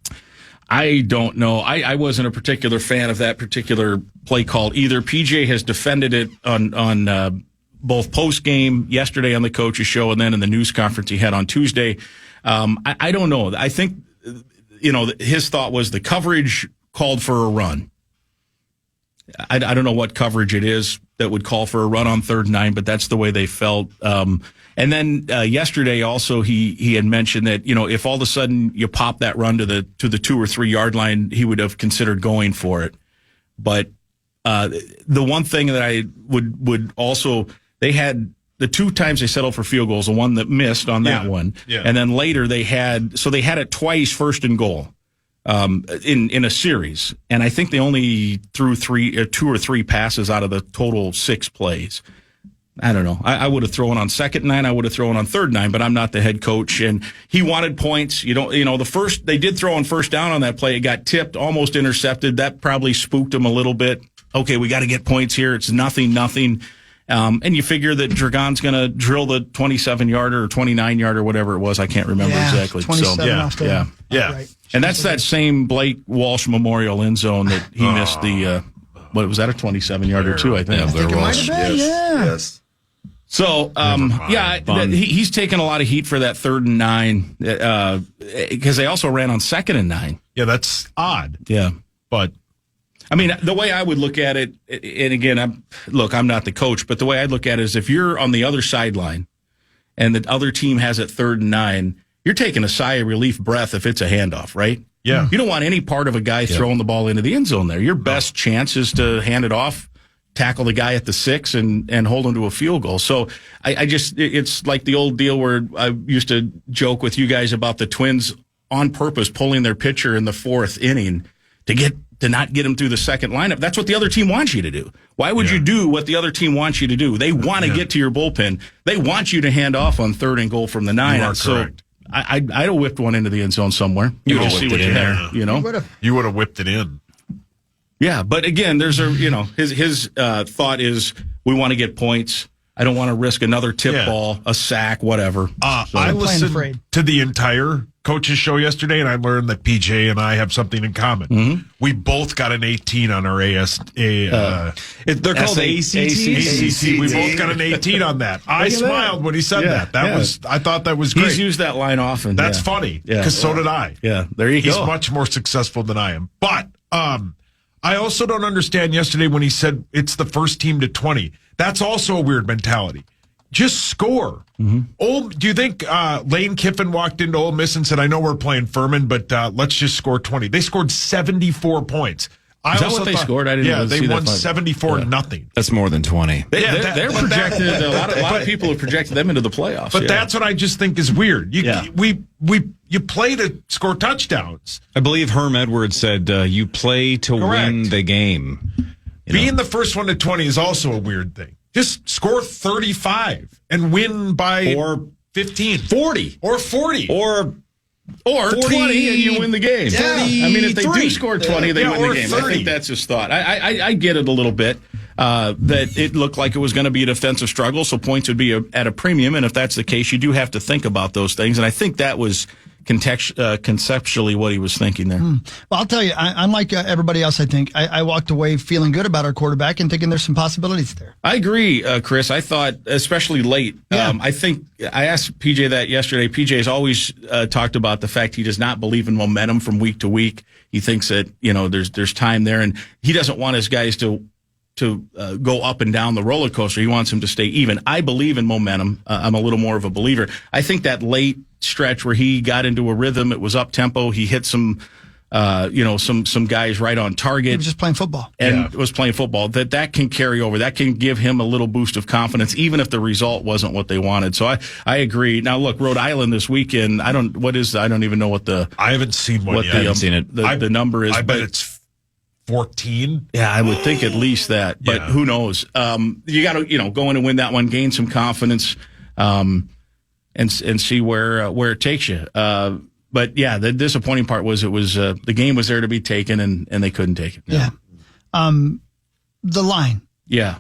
I don't know. I wasn't a particular fan of that particular play call either. PJ has defended it on both post game yesterday on the coach's show and then in the news conference he had on Tuesday. I don't know. I think his thought was the coverage called for a run. I don't know what coverage it is that would call for a run on 3rd and 9, but that's the way they felt. And then yesterday also he had mentioned that, if all of a sudden you pop that run to the 2 or 3 yard line, he would have considered going for it. But the one thing that I would also, they had the 2 times they settled for field goals, the one that missed on that one. Yeah. And then later they had it twice 1st and goal in a series. And I think they only threw 2 or 3 passes out of the total 6 plays. I don't know. I would have thrown on 2nd and 9. I would have thrown on 3rd and 9, but I'm not the head coach. And he wanted points. The first, they did throw on 1st down on that play. It got tipped, almost intercepted. That probably spooked him a little bit. Okay, we got to get points here. It's nothing. And you figure that Dragon's going to drill the 27-yarder or 29-yarder, whatever it was. I can't remember exactly. 27 off the yeah. And that's that same Blake Walsh Memorial end zone that he missed the, was that a 27-yarder too, I think. I think it might have been, Yes. So, he's taken a lot of heat for that 3rd and 9 because they also ran on 2nd and 9. Yeah, that's odd. Yeah. But, I mean, the way I would look at it, and again, I'm not the coach, but the way I'd look at it is if you're on the other sideline and the other team has it 3rd and 9, you're taking a sigh of relief breath if it's a handoff, right? Yeah. You don't want any part of a guy throwing the ball into the end zone there. Your best chance is to hand it off, tackle the guy at the 6 and hold him to a field goal. So it's like the old deal where I used to joke with you guys about the Twins on purpose pulling their pitcher in the 4th inning to not get him through the second lineup. That's what the other team wants you to do. Why would you do what the other team wants you to do? They want to get to your bullpen. They want you to hand off on 3rd and goal from the 9. You are correct. I'd have whipped one into the end zone somewhere. You just see what you have, You would have whipped it in. Yeah, but again, there's his thought is we want to get points. I don't want to risk another tip ball, a sack, whatever. I listened to the entire coach's show yesterday, and I learned that PJ and I have something in common. Mm-hmm. We both got an 18 on our they're called ACT. We both got an 18 on that. I smiled when he said that. I thought that was great. He's used that line often. That's funny, because so did I. Yeah, there you go. He's much more successful than I am. But I also don't understand yesterday when he said it's the first team to 20. That's also a weird mentality. Just score. Mm-hmm. Do you think Lane Kiffin walked into Ole Miss and said, I know we're playing Furman, but let's just score 20? They scored 74 points. Is that what they scored? I didn't they won 74-0. That's more than 20. They're projected. A lot of people have projected them into the playoffs. But that's what I just think is weird. You play to score touchdowns. I believe Herm Edwards said you play to win the game. Being the first one to 20 is also a weird thing. Just score 35 and win by 15, 40, or 40, or 20 and you win the game. Yeah. I mean, if they do score 20, they win the game. 30. I think that's his thought. I get it a little bit that it looked like it was going to be a defensive struggle, so points would be at a premium. And if that's the case, you do have to think about those things. And I think that was conceptually what he was thinking there. Well, I'll tell you, unlike everybody else, I think I walked away feeling good about our quarterback and thinking there's some possibilities there. I agree, Chris. I thought, especially late, I think I asked PJ that yesterday. PJ has always talked about the fact he does not believe in momentum from week to week. He thinks that there's time there, and he doesn't want his guys to to go up and down the roller coaster. He wants him to stay even. I believe in momentum. I'm a little more of a believer. I think that late stretch where he got into a rhythm, it was up tempo. He hit some guys right on target. He was just playing football. And was playing football. That can carry over. That can give him a little boost of confidence, even if the result wasn't what they wanted. So I agree. Now look, Rhode Island this weekend. I don't even know what the. I haven't seen one yet. I haven't seen it. The number is. I bet it's 14. Yeah, I would think at least that, but who knows? You got to, go in and win that one, gain some confidence, and see where it takes you. But yeah, the disappointing part was the game was there to be taken and they couldn't take it. Yeah. The line. Yeah.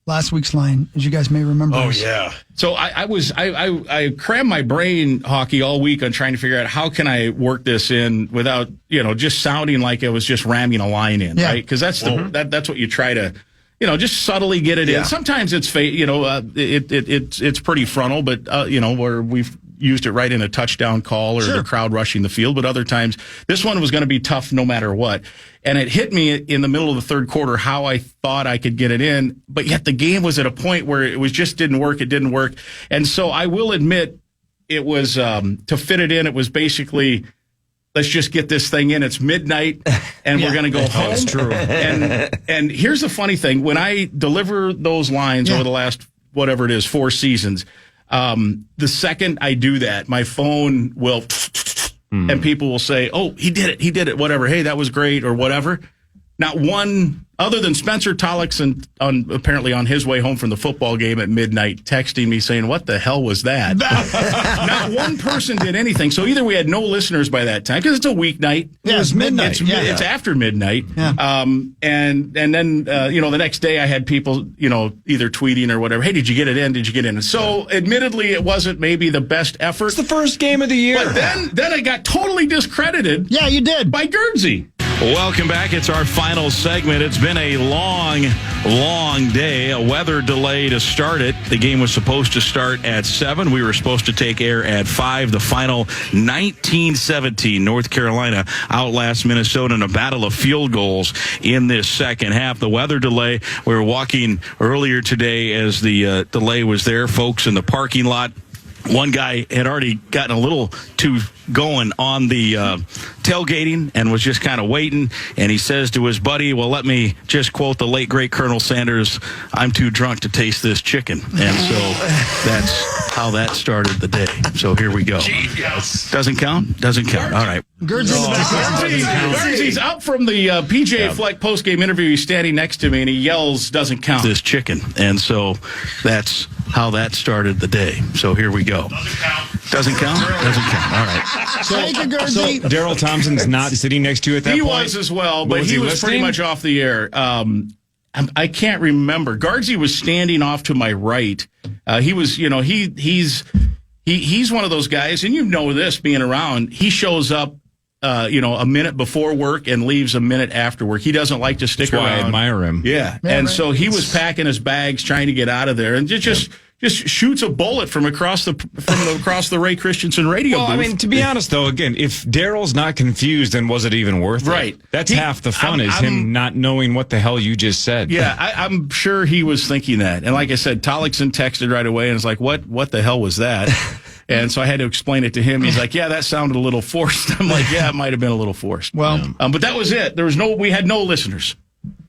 Last week's line, as you guys may remember. Oh yeah. So I crammed my brain, Hockey, all week on trying to figure out how can I work this in without, just sounding like it was just ramming a line in, right? Because that's that's what you try to, just subtly get it in. Sometimes it's it's pretty frontal, but where we've used it right in a touchdown call or the crowd rushing the field. But other times, this one was going to be tough no matter what. And it hit me in the middle of the third quarter how I thought I could get it in. But yet the game was at a point where it was just didn't work. It didn't work. And so I will admit it was to fit it in. It was basically, let's just get this thing in. It's midnight and we're going to go home. That's true. And here's the funny thing. When I deliver those lines over the last, whatever it is, 4 seasons, the second I do that, my phone will, and people will say, oh, he did it, whatever. Hey, that was great, or whatever. Not one, other than Spencer Tollickson, apparently on his way home from the football game at midnight, texting me saying, what the hell was that? Not one person did anything. So either we had no listeners by that time, because it's a weeknight. Yeah, it's midnight. It's after midnight. Yeah. And then, the next day I had people, either tweeting or whatever, hey, did you get it in? Did you get in? So admittedly, it wasn't maybe the best effort. It's the first game of the year. But then I got totally discredited. Yeah, you did. By Guernsey. Welcome back. It's our final segment. It's been a long day, a weather delay to start it. The game was supposed to start at 7. We were supposed to take air at 5. The final 19-17. North Carolina outlasts Minnesota in a battle of field goals in this second half. The weather delay, we were walking earlier today as the delay was there. Folks in the parking lot. One guy had already gotten a little too going on the tailgating and was just kind of waiting. And he says to his buddy, well, let me just quote the late, great Colonel Sanders, I'm too drunk to taste this chicken. And so that's how that started the day. So here we go. Yes. Doesn't count? Doesn't count. All right. Guernsey's up from the PJ Fleck postgame interview. He's standing next to me and he yells, doesn't count. This chicken. And so that's how that started the day. So here we go. Doesn't count? Doesn't count. All right. So Daryl Thompson's not sitting next to you at that point? He was as well, but he was pretty much off the air. I can't remember. Guardsy was standing off to my right. He was, he's one of those guys, and you know this being around. He shows up, a minute before work and leaves a minute after work. He doesn't like to stick around. I admire him. Yeah. And so he was packing his bags, trying to get out of there, and just shoots a bullet from across the Ray Christensen radio booth. I mean, to be honest, though, again, if Daryl's not confused, then was it even worth it? Right. That's half the fun, is him not knowing what the hell you just said. Yeah, I'm sure he was thinking that. And like I said, Tollickson texted right away and was like, what the hell was that? And so I had to explain it to him. He's like, yeah, that sounded a little forced. I'm like, yeah, it might have been a little forced. Well, but that was it. We had no listeners,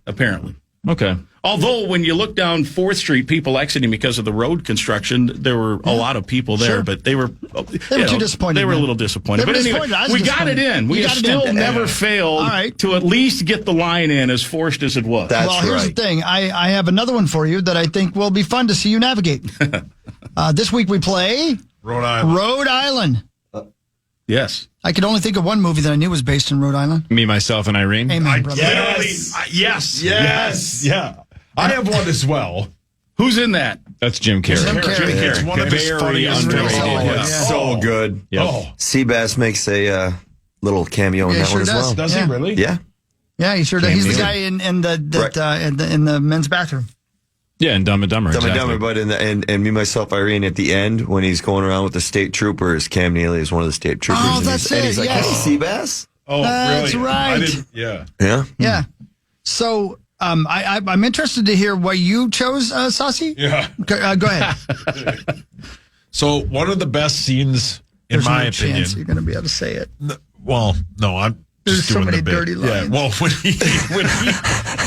apparently. Okay. Although when you look down 4th Street, people exiting because of the road construction, there were a lot of people there, but they were too disappointed. They were a little disappointed. But anyway, we got it in. We have still never failed to at least get the line in, as forced as it was. Here's the thing. I have another one for you that I think will be fun to see you navigate. This week we play Rhode Island. Rhode Island. Yes. I could only think of one movie that I knew was based in Rhode Island. Me, Myself, and Irene. Amen, brother. Yes. Yeah. I have one as well. Who's in that? That's Jim Carrey. Jim Carrey. It's one of his funniest underrated. movies. So good. Yep. Seabass makes a little cameo in that one as well. Does he really? Yeah. Yeah, he sure does. He's the guy in the men's bathroom. Yeah, and Dumb and Dumber. Dumb and Dumber, but and Me, Myself, Irene at the end, when he's going around with the state troopers, Cam Neely is one of the state troopers. Oh, that's it. And he's like, yes. hey, Seabass? Oh, That's really? right. Yeah. Yeah. Yeah. So I'm interested to hear why you chose Saucy. Yeah. Go ahead. So one of the best scenes, in There's my no opinion. chance you're going to be able to say it. Well, no, I'm There's just so doing many the bit. dirty lines. Yeah, well,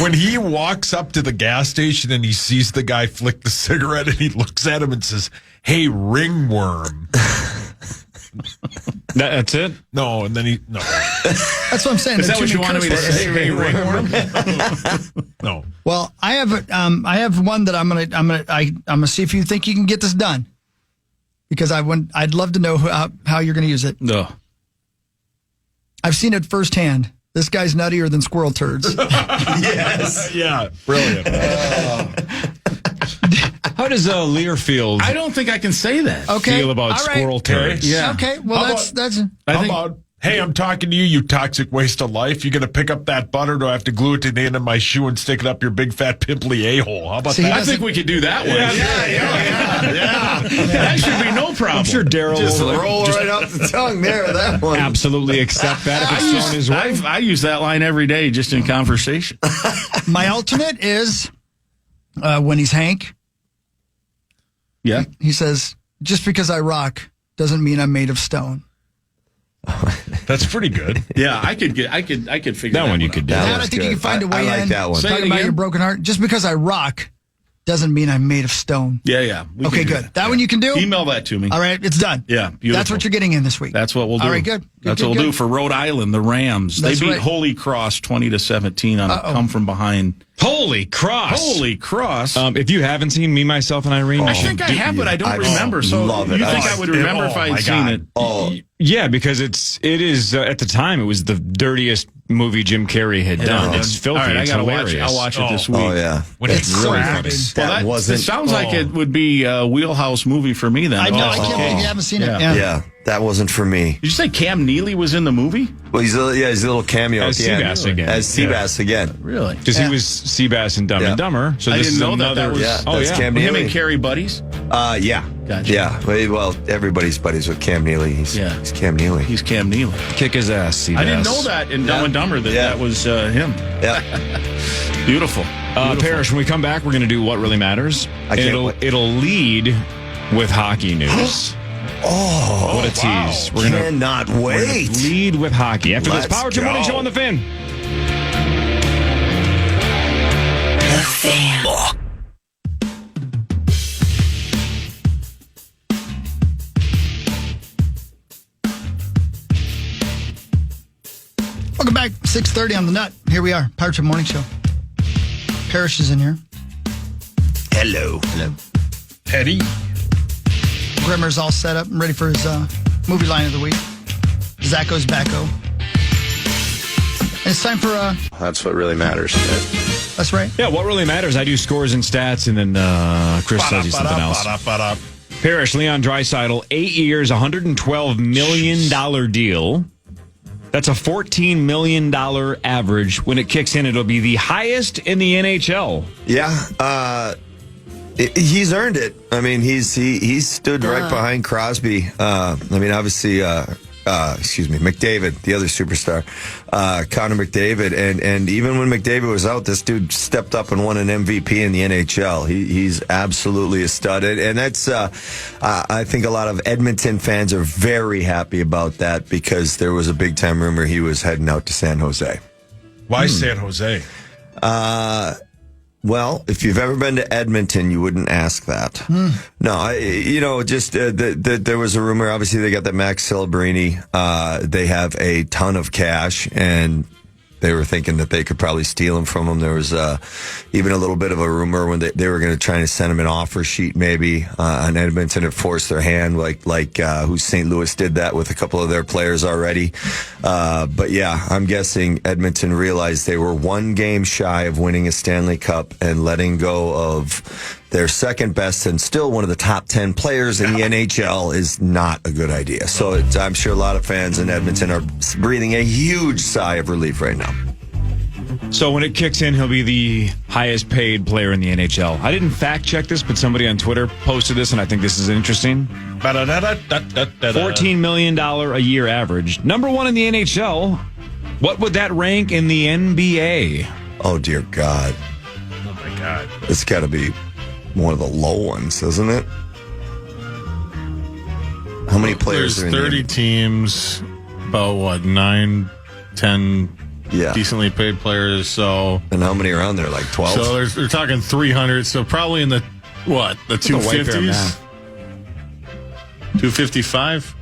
when he walks up to the gas station and he sees the guy flick the cigarette and he looks at him and says, "Hey, ringworm." That's it? No, and then no. That's what I'm saying. Is that what you wanted me to say? Hey, ringworm? No. Well, I have one that I'm gonna see if you think you can get this done, because I'd love to know how you're gonna use it. No. I've seen it firsthand. This guy's nuttier than squirrel turds. Yes. Yeah. Brilliant. How does Learfield I don't think I can say that. Okay. feel about All right. squirrel turds? Yeah. Okay. Well, How that's. How about, hey, I'm talking to you, you toxic waste of life. You going to pick up that butter? Do I have to glue it to the end of my shoe and stick it up your big fat pimply a-hole? How about See, that? I think we could do that one. Yeah. That should be no problem. I'm sure Daryl Just will roll right off the tongue there, that one. absolutely accept that if it's thrown his way. I use that line every day just in conversation. My alternate is when he's Hank. Yeah. He says, "Just because I rock doesn't mean I'm made of stone." That's pretty good. Yeah, I could figure That one you could do. That I think you can find a way I like in. that one. Say it Talking about again. your broken heart. Just because I rock doesn't mean I'm made of stone. Yeah. We Okay, can do good. That one you can do? Email that to me. All right, it's done. Yeah, beautiful. That's what you're getting in this week. That's what we'll do. All right, good. That's what we'll do for Rhode Island, the Rams. That's they beat right. Holy Cross 20-17 on a come from behind. Holy cross. Holy Cross. If you haven't seen Me, Myself, and Irene, I think I have, but I don't remember. So love it. you think I would remember if I had seen it? Oh, yeah, because it is at the time it was the dirtiest movie Jim Carrey had done. It's filthy. All right, it's I gotta hilarious. watch it. I'll watch it this week. oh yeah. When It's it's so really funny. funny. That It wasn't. sounds like it would be a wheelhouse movie for me then. I know. Oh, I can't okay. believe you haven't seen it. Yeah. Yeah. Yeah, that wasn't for me. Did you say Cam Neely was in the movie? Well, he's a little cameo As at the end. Seabass again. As Seabass again. Really? Because he was Seabass in Dumb and Dumber. So I this didn't is know that another. was. Yeah, Oh that's yeah. Cam Him Neely. and Carrie buddies? Yeah. Gotcha. Yeah. Well, everybody's buddies with Cam Neely. He's Cam Neely. He's Cam Neely. Kick his ass, Seabass. I didn't know that in Dumb and Dumber that was him. Yeah. Beautiful. Parrish, when we come back, we're going to do What Really Matters. I can't wait. It'll lead with hockey news. Oh, What a tease. We're gonna cannot wait. lead with hockey. After this Let's Power Trip Morning go. Show on the Fin. Welcome back. 6:30 on the nut. Here we are. Power Trip Morning Show. Parrish is in here. Hello. Hello. Eddie. Grimmer's all set up and ready for his movie line of the week. Zacho's Backo. And it's time for That's what really matters. that's right. Yeah, What Really Matters. I do scores and stats, and then Chris tells you something else. Parrish, Leon Draisaitl, 8 years, $112 million deal. That's a $14 million average. When it kicks in, it'll be the highest in the NHL. Yeah. He's earned it. I mean, he stood right behind Crosby. I mean, obviously, McDavid, the other superstar, Connor McDavid, and even when McDavid was out, this dude stepped up and won an MVP in the NHL. He's absolutely a stud, and that's I think a lot of Edmonton fans are very happy about that because there was a big time rumor he was heading out to San Jose. Why San Jose? Well, if you've ever been to Edmonton, you wouldn't ask that. No, there was a rumor. Obviously, they got that Max Celebrini. They have a ton of cash, and they were thinking that they could probably steal him from him. There was even a little bit of a rumor when they were going to try to send him an offer sheet, maybe on Edmonton and force their hand, like who St. Louis did that with a couple of their players already. But yeah, I'm guessing Edmonton realized they were one game shy of winning a Stanley Cup and letting go of their second best and still one of the top 10 players in the NHL is not a good idea. So I'm sure a lot of fans in Edmonton are breathing a huge sigh of relief right now. So when it kicks in, he'll be the highest paid player in the NHL. I didn't fact check this, but somebody on Twitter posted this, and I think this is interesting. $14 million a year average. Number one in the NHL. What would that rank in the NBA? Oh, dear God. Oh, my God. It's got to be one of the low ones, isn't it? How many players are in 30 teams, about what, 9, 10 decently paid players. So, and how many are on there? Like 12? So they're talking 300. So probably in the 250s? 255?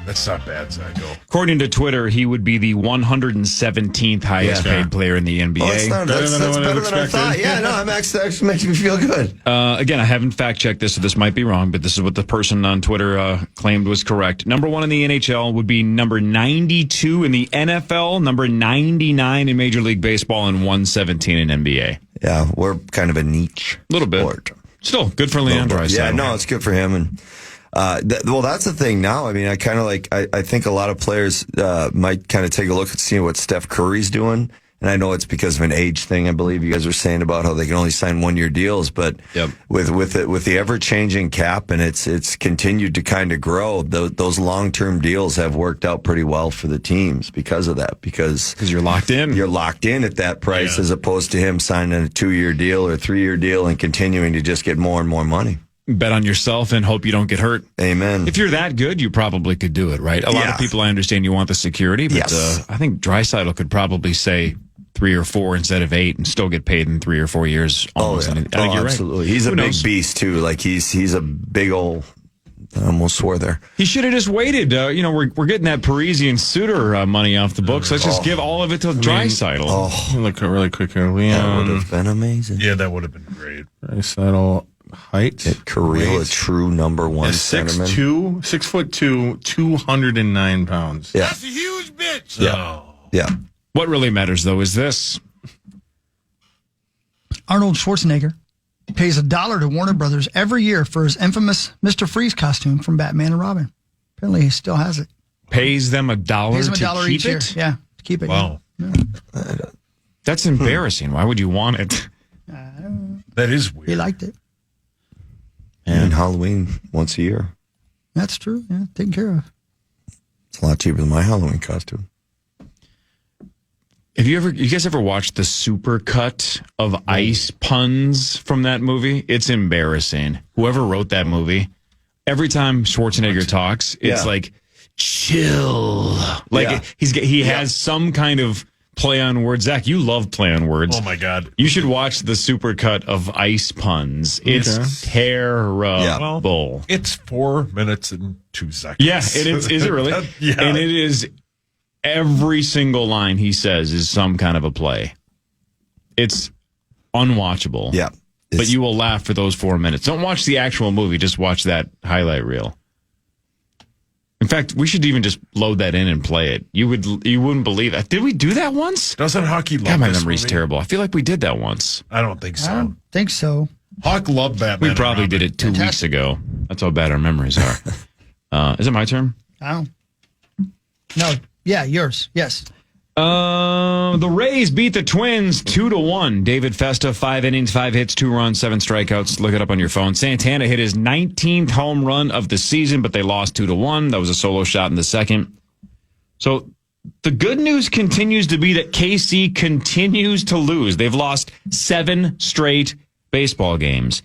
That's not bad, Zygo. According to Twitter, he would be the 117th highest paid player in the NBA. Oh, that's better than I thought. Yeah, no, actually makes me feel good. Again, I haven't fact-checked this, so this might be wrong, but this is what the person on Twitter claimed was correct. Number 1 in the NHL would be number 92 in the NFL, number 99 in Major League Baseball, and 117 in NBA. Yeah, we're kind of a niche. A little bit. Sport. Still, good for Leandro. Yeah, no, it's good for him. And well, that's the thing now. I mean, I kind of I think a lot of players might kind of take a look at seeing what Steph Curry's doing. And I know it's because of an age thing. I believe you guys were saying about how they can only sign 1-year deals, but with the ever changing cap and it's continued to kind of grow. Those long-term deals have worked out pretty well for the teams because of that. Because you're locked in. You're locked in at that price as opposed to him signing a 2-year deal or 3-year deal and continuing to just get more and more money. Bet on yourself and hope you don't get hurt. Amen. If you're that good, you probably could do it, right? A lot of people, I understand you want the security, but I think Draisaitl could probably say 3 or 4 instead of 8 and still get paid in 3 or 4 years. Almost. I think you're absolutely. Right. He's a big beast too. Like he's a big old. I almost swore there. He should have just waited. We're getting that Parisian Suitor money off the books. Let's just give all of it to Draisaitl. Look really quick here, Leon. That would have been amazing. Yeah, that would have been great. Draisaitl. Height at Kirill, a true number 1 centerman. 6'2", 209 pounds. Yeah, that's a huge bitch. Yeah. What really matters though is this: Arnold Schwarzenegger pays $1 to Warner Brothers every year for his infamous Mr. Freeze costume from Batman and Robin. Apparently, he still has it. Pays them $1 Pays them to $1 keep each year. it. Yeah, to keep it. Wow, that's embarrassing. Why would you want it? That is weird. He liked it. And Halloween once a year. That's true. Yeah, taken care of. It's a lot cheaper than my Halloween costume. Have you guys ever watched the supercut of ice puns from that movie? It's embarrassing. Whoever wrote that movie, every time Schwarzenegger talks, it's like chill. Like he has some kind of play on words. Zach, you love play on words. Oh my God. You should watch the supercut of ice puns. It's terrible. Yeah. Well, it's 4 minutes and 2 seconds. Yeah, is it really? Yeah. And it is every single line he says is some kind of a play. It's unwatchable. Yeah. But you will laugh for those 4 minutes. Don't watch the actual movie. Just watch that highlight reel. In fact, we should even just load that in and play it. You wouldn't believe it. Did we do that once? Doesn't Hockey love God, my this memory's movie? terrible. I feel like we did that once. I don't think so. I don't think so. Hawk loved Batman. We probably did it 2 weeks ago. That's how bad our memories are. Is it my turn? Oh. No. Yeah, yours. Yes. The Rays beat the Twins 2-1. David Festa, 5 innings, 5 hits, 2 runs, 7 strikeouts. Look it up on your phone. Santana hit his 19th home run of the season, but they lost 2-1. That was a solo shot in the second. So the good news continues to be that KC continues to lose. They've lost 7 straight baseball games.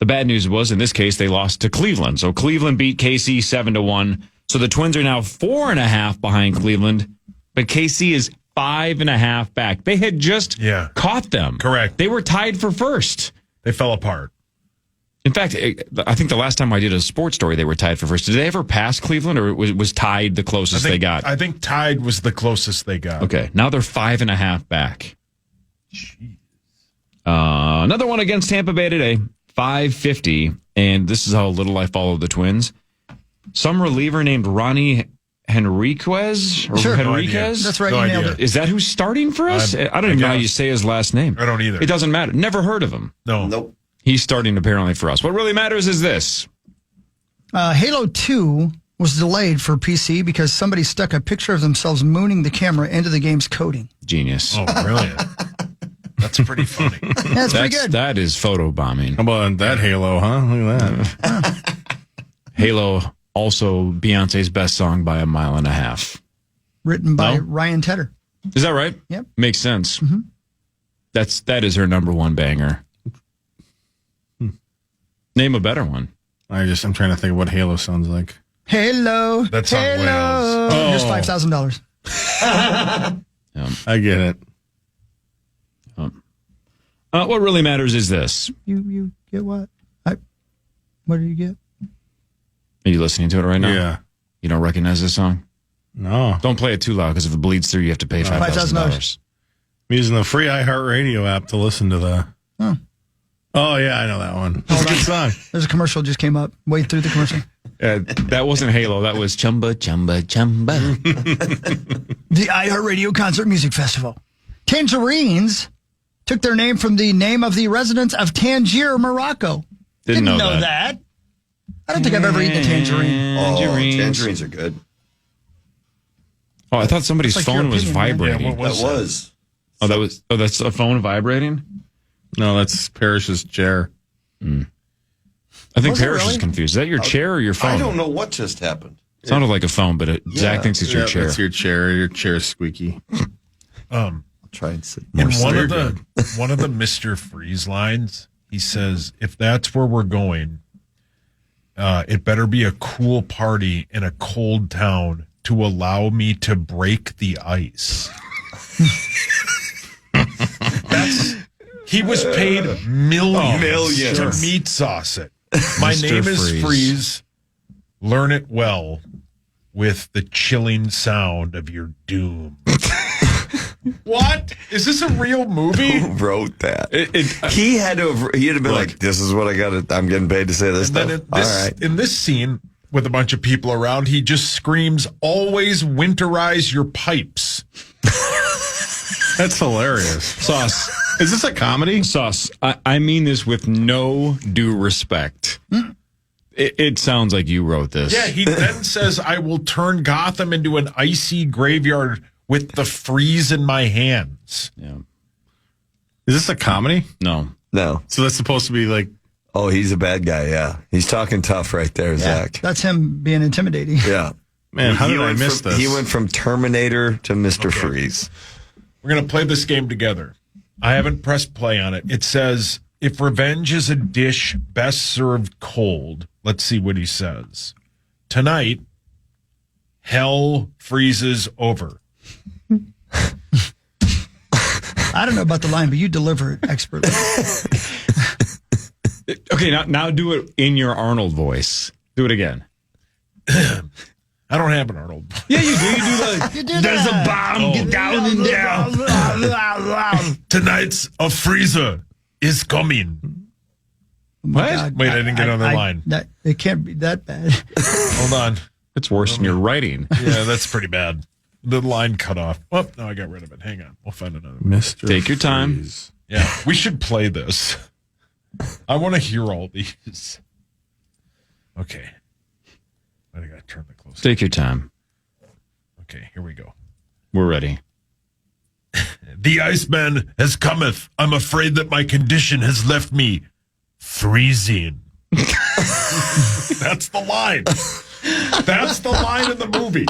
The bad news was, in this case, they lost to Cleveland. So Cleveland beat KC 7-1. So the Twins are now 4.5 behind Cleveland. But KC is 5.5 back. They had just caught them. Correct. They were tied for first. They fell apart. In fact, I think the last time I did a sports story, they were tied for first. Did they ever pass Cleveland, or was tied the closest they got? I think tied was the closest they got. Okay, now they're 5.5 back. Jeez. Another one against Tampa Bay today, 5:50, and this is how little I follow the Twins. Some reliever named Ronnie Henriquez? Sure. Henriquez? That's right. You nailed it. Is that who's starting for us? I don't even know how you say his last name. I don't either. It doesn't matter. Never heard of him. No. Nope. He's starting apparently for us. What really matters is this. Halo 2 was delayed for PC because somebody stuck a picture of themselves mooning the camera into the game's coding. Genius. Oh, brilliant. That's pretty funny. That's pretty good. That is photobombing. How about that Halo, huh? Look at that. Halo, also Beyonce's best song by a mile and a half. Written by Ryan Tedder. Is that right? Yep. Makes sense. Mm-hmm. That is her number one banger. Name a better one. I'm trying to think of what Halo sounds like. Halo. That's on Halo. Wales. Here's $5,000. I get it. What really matters is this. You get what? What do you get? Are you listening to it right now? Yeah. You don't recognize this song? No. Don't play it too loud because if it bleeds through, you have to pay $5,000. I'm using the free iHeartRadio app to listen to the. Oh, yeah, I know that one. It's a good song. There's a commercial just came up. Wait through the commercial. That wasn't Halo. That was Chumba, Chumba, Chumba. The iHeartRadio Concert Music Festival. Tangerines took their name from the name of the residents of Tangier, Morocco. Didn't know that. I don't think I've ever eaten a tangerine. Tangerines are good. Oh, I thought somebody's It's like phone your was opinion, man. vibrating. That was. Oh, that's a phone vibrating? No, that's Parrish's chair. I think Was it Parrish really? is confused. Is that your chair or your phone? I don't know what just happened. Sounded like a phone, but Zach thinks it's your chair. It's your chair. Your chair's squeaky. I'll try and sit In more one of still. the Mr. Freeze lines, he says, "If that's where we're going, it better be a cool party in a cold town to allow me to break the ice." He was paid millions to meat sauce it. My Mr. name is Freeze. Freeze. Learn it well with the chilling sound of your doom. What? Is this a real movie? Who wrote that? He had to have been like, "This is what I got. I'm getting paid to say this And stuff." then All right. in this scene with a bunch of people around, he just screams, "Always winterize your pipes." That's hilarious. Sauce. Is this a comedy? Sauce. I mean this with no due respect. It sounds like you wrote this. Yeah, he then says, "I will turn Gotham into an icy graveyard with the freeze in my hands." Yeah. Is this a comedy? No. No. So that's supposed to be like. Oh, he's a bad guy. Yeah, he's talking tough right there, Zach. That's him being intimidating. Yeah, Man, how He did I went miss from- this? He went from Terminator to Mr. Freeze. We're going to play this game together. I haven't pressed play on it. It says, "If revenge is a dish best served cold," let's see what he says. "Tonight, hell freezes over." I don't know about the line, but you deliver it expertly. Okay, now do it in your Arnold voice. Do it again. I don't have an Arnold. Yeah, you do. You do the. You do There's a that. bomb. Get down and down. Tonight's a freezer is coming. What? God, Wait, I didn't get another line. It can't be that bad. Hold on. It's worse than your writing. Yeah, that's pretty bad. The line cut off. Oh, no, I got rid of it. Hang on. We'll find another one. Mr. Take your time. Freeze. Yeah, we should play this. I want to hear all these. Okay. I got to turn the close. Take your time. Okay, here we go. We're ready. "The Iceman has cometh. I'm afraid that my condition has left me freezing." That's the line. That's the line in the movie.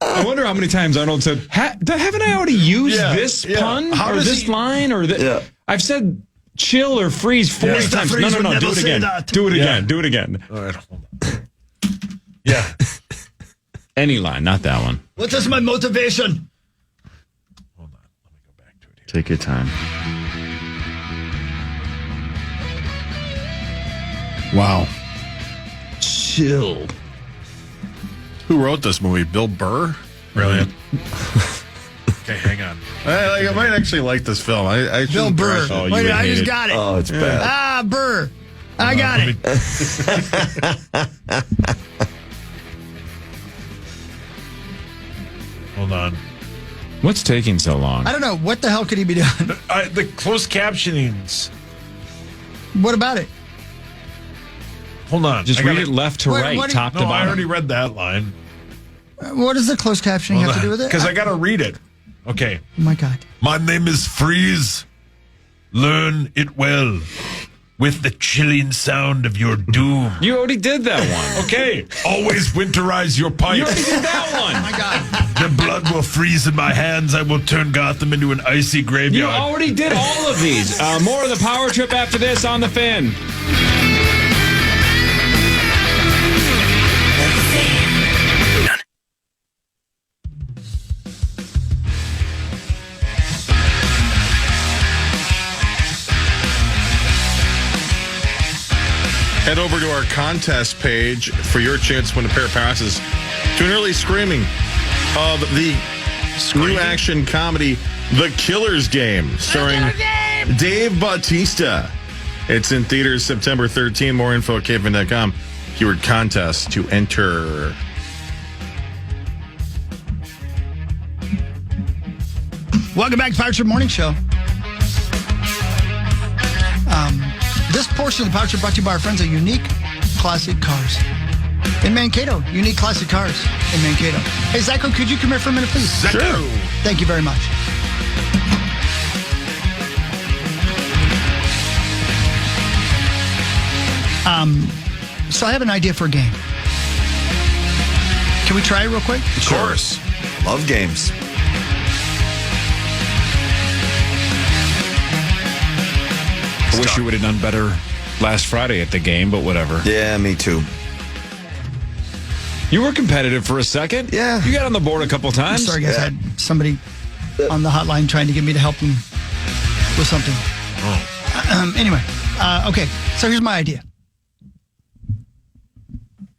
I wonder how many times Arnold said, haven't I already used this pun How or does this he- line or this? Yeah. I've said chill or freeze 40 Mr. times. Freeze No, would do never it say again. that. Do it Yeah. again. Do it again. All right, hold on. Yeah. Any line, not that one. What is my motivation? Hold on. Let me go back to it here. Take your time. Wow. Chill. Who wrote this movie? Bill Burr? Brilliant. Okay, hang on. I might actually like this film. I Bill shouldn't Burr. trash it. Wait, I just got it. Oh, it's bad. Ah, Burr. I got it. Hold on. What's taking so long? I don't know. What the hell could he be doing? The closed captionings. What about it? Hold on. Just I read gotta- it left to What- right, what- top to No, I bottom. already read that line. What does the closed captioning have to do with it? Because I got to read it. Okay. Oh, my God. "My name is Freeze. Learn it well with the chilling sound of your doom." You already did that one. Okay. "Always winterize your You pipes." already did that Oh, one. my God. The blood will freeze in my hands. I will turn Gotham into an icy You graveyard. already did all of these. More of the Power Trip after this on the Fan. Head over to our contest page for your chance to win a pair of passes to an early screening of the new action comedy The Killer's Game, starring Dave Bautista. It's in theaters September 13. More info at KFAN.com. Keyword contest to enter. Welcome back to Power Trip Morning Show. This portion of the Power Trip brought to you by our friends at Unique Classic Cars in Mankato. Unique Classic Cars in Mankato. Hey, Zyko, could you come here for a minute, please? Sure. Thank you very much. So I have an idea for a game. Can we try it real quick? Of course. Love games. I wish you would have done better last Friday at the game, but whatever. Yeah, me too. You were competitive for a second. Yeah. You got on the board a couple times. Sorry, guys. I had somebody on the hotline trying to get me to help them with something. Anyway, okay. So here's my idea.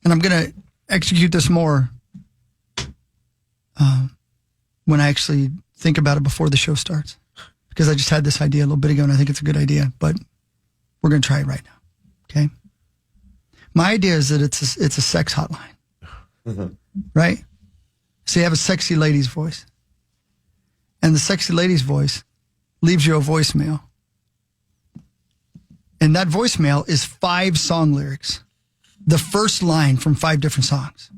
And I'm going to execute this more when I actually think about it before the show starts. Because I just had this idea a little bit ago, and I think it's a good idea. But we're going to try it right now. Okay? My idea is that it's a sex hotline. Right? So you have a sexy lady's voice. And the sexy lady's voice leaves you a voicemail. And that voicemail is 5 song lyrics. The first line from 5 different songs.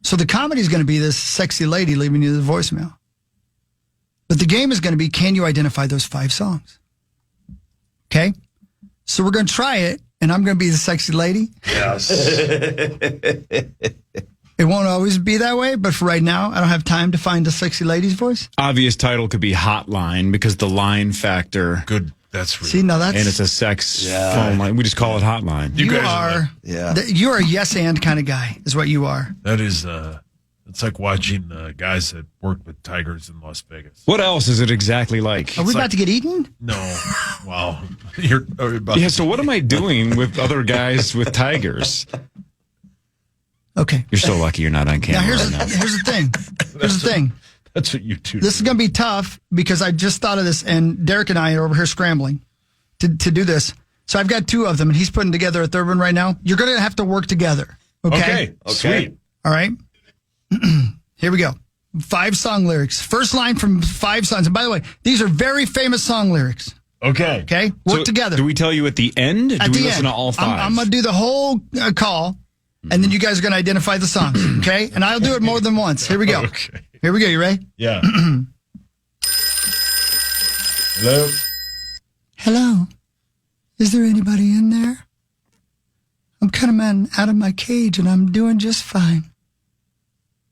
So the comedy is going to be this sexy lady leaving you the voicemail. But the game is going to be, can you identify those 5 songs? Okay? So we're going to try it, and I'm going to be the sexy lady. Yes. It won't always be that way, but for right now, I don't have time to find a sexy lady's voice. Obvious title could be Hotline because the line factor. Good. That's really See, now that's... And it's a sex phone line. We just call it Hotline. You are you're a yes and kind of guy, is what you are. That is, it's like watching guys that work with tigers in Las Vegas. What else is it exactly like? Are we about to get eaten? No. Wow. You're about Yeah, so what am I doing with other guys with tigers? Okay. You're so lucky you're not on camera Now, here's right now. the thing. Here's the thing. That's what you do. This is going to be tough because I just thought of this, and Derek and I are over here scrambling to do this. So I've got 2 of them, and he's putting together a third one right now. You're going to have to work together. Okay? Sweet. All right. Here we go. 5 song lyrics. First line from 5 songs. And by the way, these are very famous song lyrics. Okay. Okay? Work together. Do we tell you at the end? At Do we the listen end. to all 5? I'm going to do the whole call, and then you guys are going to identify the songs. Okay? And I'll do it more than once. Here we go. Okay. Here we go. You ready? Yeah. Hello? Hello. Is there anybody in there? I'm kind of out of my cage, and I'm doing just fine.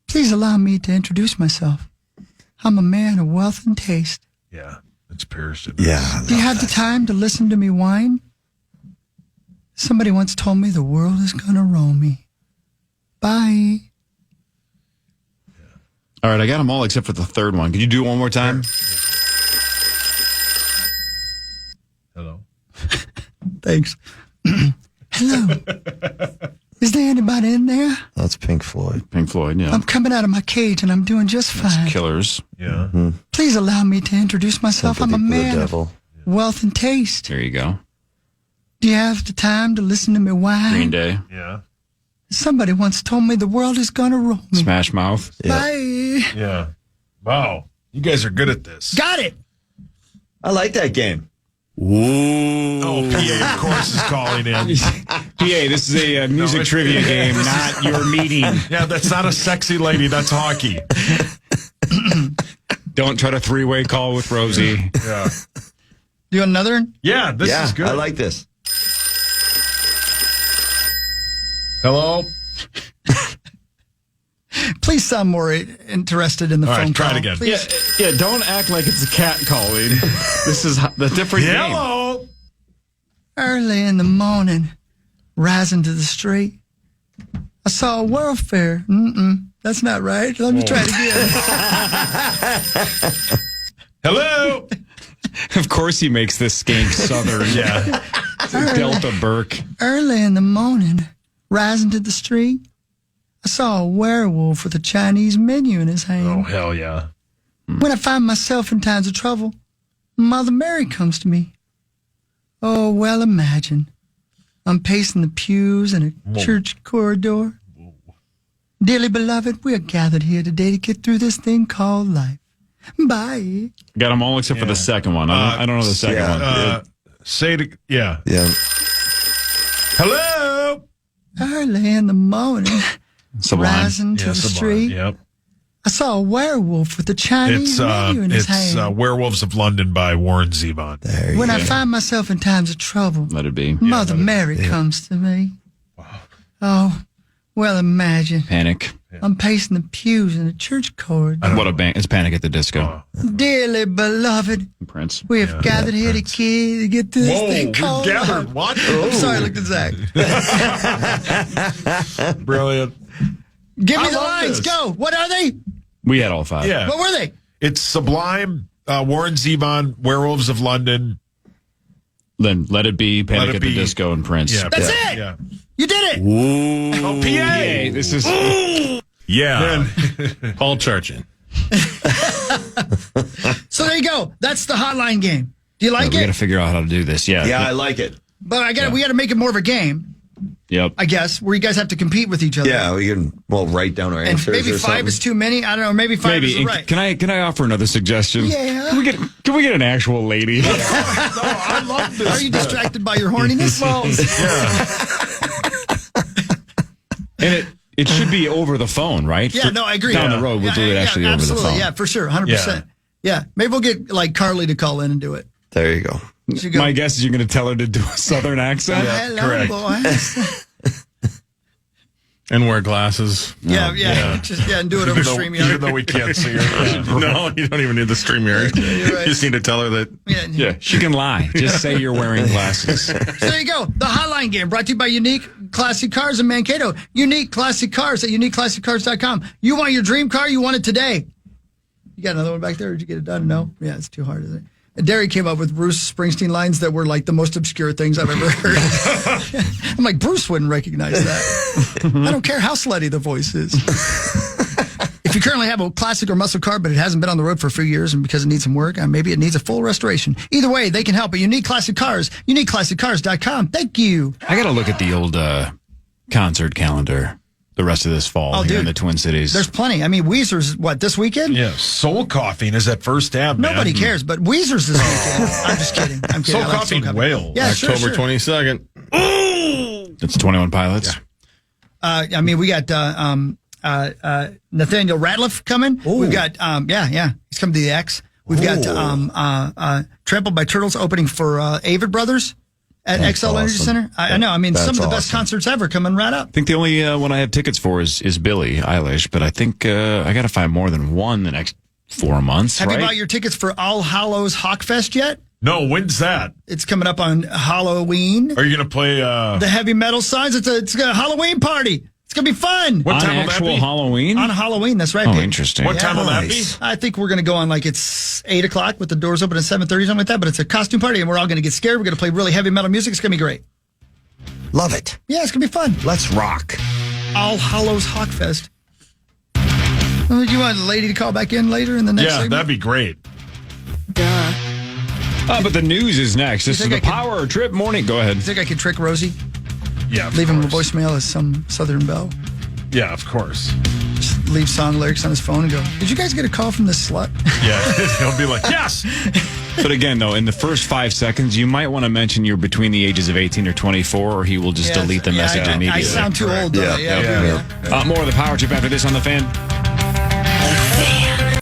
Please allow me to introduce myself. I'm a man of wealth and taste. Yeah. It's Pearson. Yeah. Do you have the time to listen to me whine? Somebody once told me the world is going to roll me. Bye. All right, I got them all except for the third one. Could you do it one more time? Hello? Thanks. Hello. Is there anybody in there? That's Pink Floyd. Pink Floyd, yeah. I'm coming out of my cage, and I'm doing just fine. That's Killers. Yeah. Please allow me to introduce myself. I'm a Sympathy for the man of devil. wealth and taste. There you go. Do you have the time to listen to me whine? Green Day. Yeah. Somebody once told me the world is going to roll me. Smash Mouth. Bye. Yeah. Wow. You guys are good at this. Got it. I like that game. Ooh. Oh, PA, of course, is calling in. PA, this is a music trivia game, not your meeting. Yeah, that's not a sexy lady. That's hockey. Don't try to 3-way call with Rosie. Yeah. Do you want another one? Yeah, this is good. I like this. Hello? Please sound more interested in the All phone right, try call. it again. Please. Yeah, don't act like it's a cat calling. This is the different game. Hello. Early in the morning, rising to the street, I saw a world fair. That's not right. Let me try it again. Hello. Of course he makes this skank southern. Yeah. Delta Burke. Early in the morning, rising to the street, I saw a werewolf with a Chinese menu in his hand. Oh, hell yeah. When I find myself in times of trouble, Mother Mary comes to me. Oh, well, imagine. I'm pacing the pews in a church corridor. Dearly beloved, we are gathered here today to get through this thing called life. Bye. Got them all except for the second one. I don't know the second one. Say it. Yeah. Hello. Early in the morning, Sublime. rising to the street, Yep. I saw a werewolf with a Chinese menu in his hand. Werewolves of London by Warren Zevon. When I find myself in times of trouble, Let it be. Mother Mary comes to me. Oh, well, imagine. Panic. I'm pacing the pews in a church corridor. What a band. It's Panic at the Disco. Dearly beloved, Prince. we have gathered here to get through this thing called life. gathered. What? I'm sorry, I looked at Zach. Brilliant. Give me I the love lines. this. Go. What are they? We had all five. Yeah. What were they? It's Sublime, Warren Zevon, Werewolves of London. Then Let It Be, Panic Let It at the Be. Disco, and Prince. Yeah. That's it. Yeah. You did it. Ooh. Oh, PA. Yay, this is. Yeah. Paul Charchin. So there you go. That's the hotline game. Do you like We got to it? figure out how to do this. Yeah. Yeah, I like it. But we got to make it more of a game, Yep. I guess, where you guys have to compete with each other. Yeah, we can write down our And answers. maybe or 5 something. is too many. I don't know. Maybe 5 is Maybe. right. Can I offer another suggestion? Yeah. Can we get an actual lady? I love this. Are you distracted by your horniness? And it should be over the phone, right? Yeah, no, I agree. Down the road, we'll do it actually over the absolutely. phone. Yeah, for sure. 100%. Yeah. Maybe we'll get like Carly to call in and do it. There you go. She go, My guess is you're going to tell her to do a southern accent. hello, correct. boys. And wear glasses. Yeah. And do it over Even StreamYard. though we can't see her. No, you don't even need the StreamYard. you're right. You just need to tell her that. Yeah, she can lie. Just say you're wearing glasses. So there you go. The hotline game brought to you by Unique Classic Cars in Mankato. Unique Classic Cars at uniqueclassiccars.com. You want your dream car? You want it today. You got another one back there? Or did you get it done? No? Yeah, it's too hard, isn't it? Derry came up with Bruce Springsteen lines that were like the most obscure things I've ever heard. I'm like, Bruce wouldn't recognize that. I don't care how slutty the voice is. If you currently have a classic or muscle car, but it hasn't been on the road for a few years and because it needs some work, maybe it needs a full restoration. Either way, they can help at Unique Classic Cars, uniqueclassiccars.com. Thank you. I got to look at the old concert calendar the rest of this fall here in the Twin Cities. There's plenty. I mean, Weezer's, this weekend? Yeah, Soul Coughing is at First Ave, man. Nobody cares, but Weezer's this weekend. I'm just kidding. I'm kidding. Soul I like Coughing Wales. Yeah, October 22nd. It's 21 Pilots. I mean, we got Nathaniel Ratliff coming. Ooh. We've got, he's coming to the X. We've got Trampled by Turtles opening for Avid Brothers at XL Energy Center. I know. I mean, some of the best concerts ever coming right up. I think the only one I have tickets for is Billie Eilish, but I think I got to find more than one the next 4 months. Have right? you bought your tickets for All Hallows Hawkfest yet? No, when's that? It's coming up on Halloween. Are you going to play The heavy metal signs. It's a Halloween party. It's going to be fun. What on time will that actual be? Halloween? On Halloween, that's right. Oh, babe. interesting. What time will that be? I think we're going to go on it's 8 o'clock with the doors open at 7:30, something like that. But it's a costume party, and we're all going to get scared. We're going to play really heavy metal music. It's going to be great. Love it. Yeah, it's going to be fun. Let's rock. All Hallows Hawkfest. Do you want a lady to call back in later in the next segment? That'd be great. Duh. But the news is next. This is think the I could- Power Trip Morning. Go ahead. You think I could trick Rosie? Yeah, of Leave him a course. voicemail as some Southern belle? Yeah, of course. Just leave song lyrics on his phone and go, did you guys get a call from this slut? Yeah, he'll be like, yes. But again, though, in the first 5 seconds, you might want to mention you're between the ages of 18 or 24, or he will just delete the message immediately. I sound too old, though. Yeah. Yeah. More of the Power Trip after this on the Fan.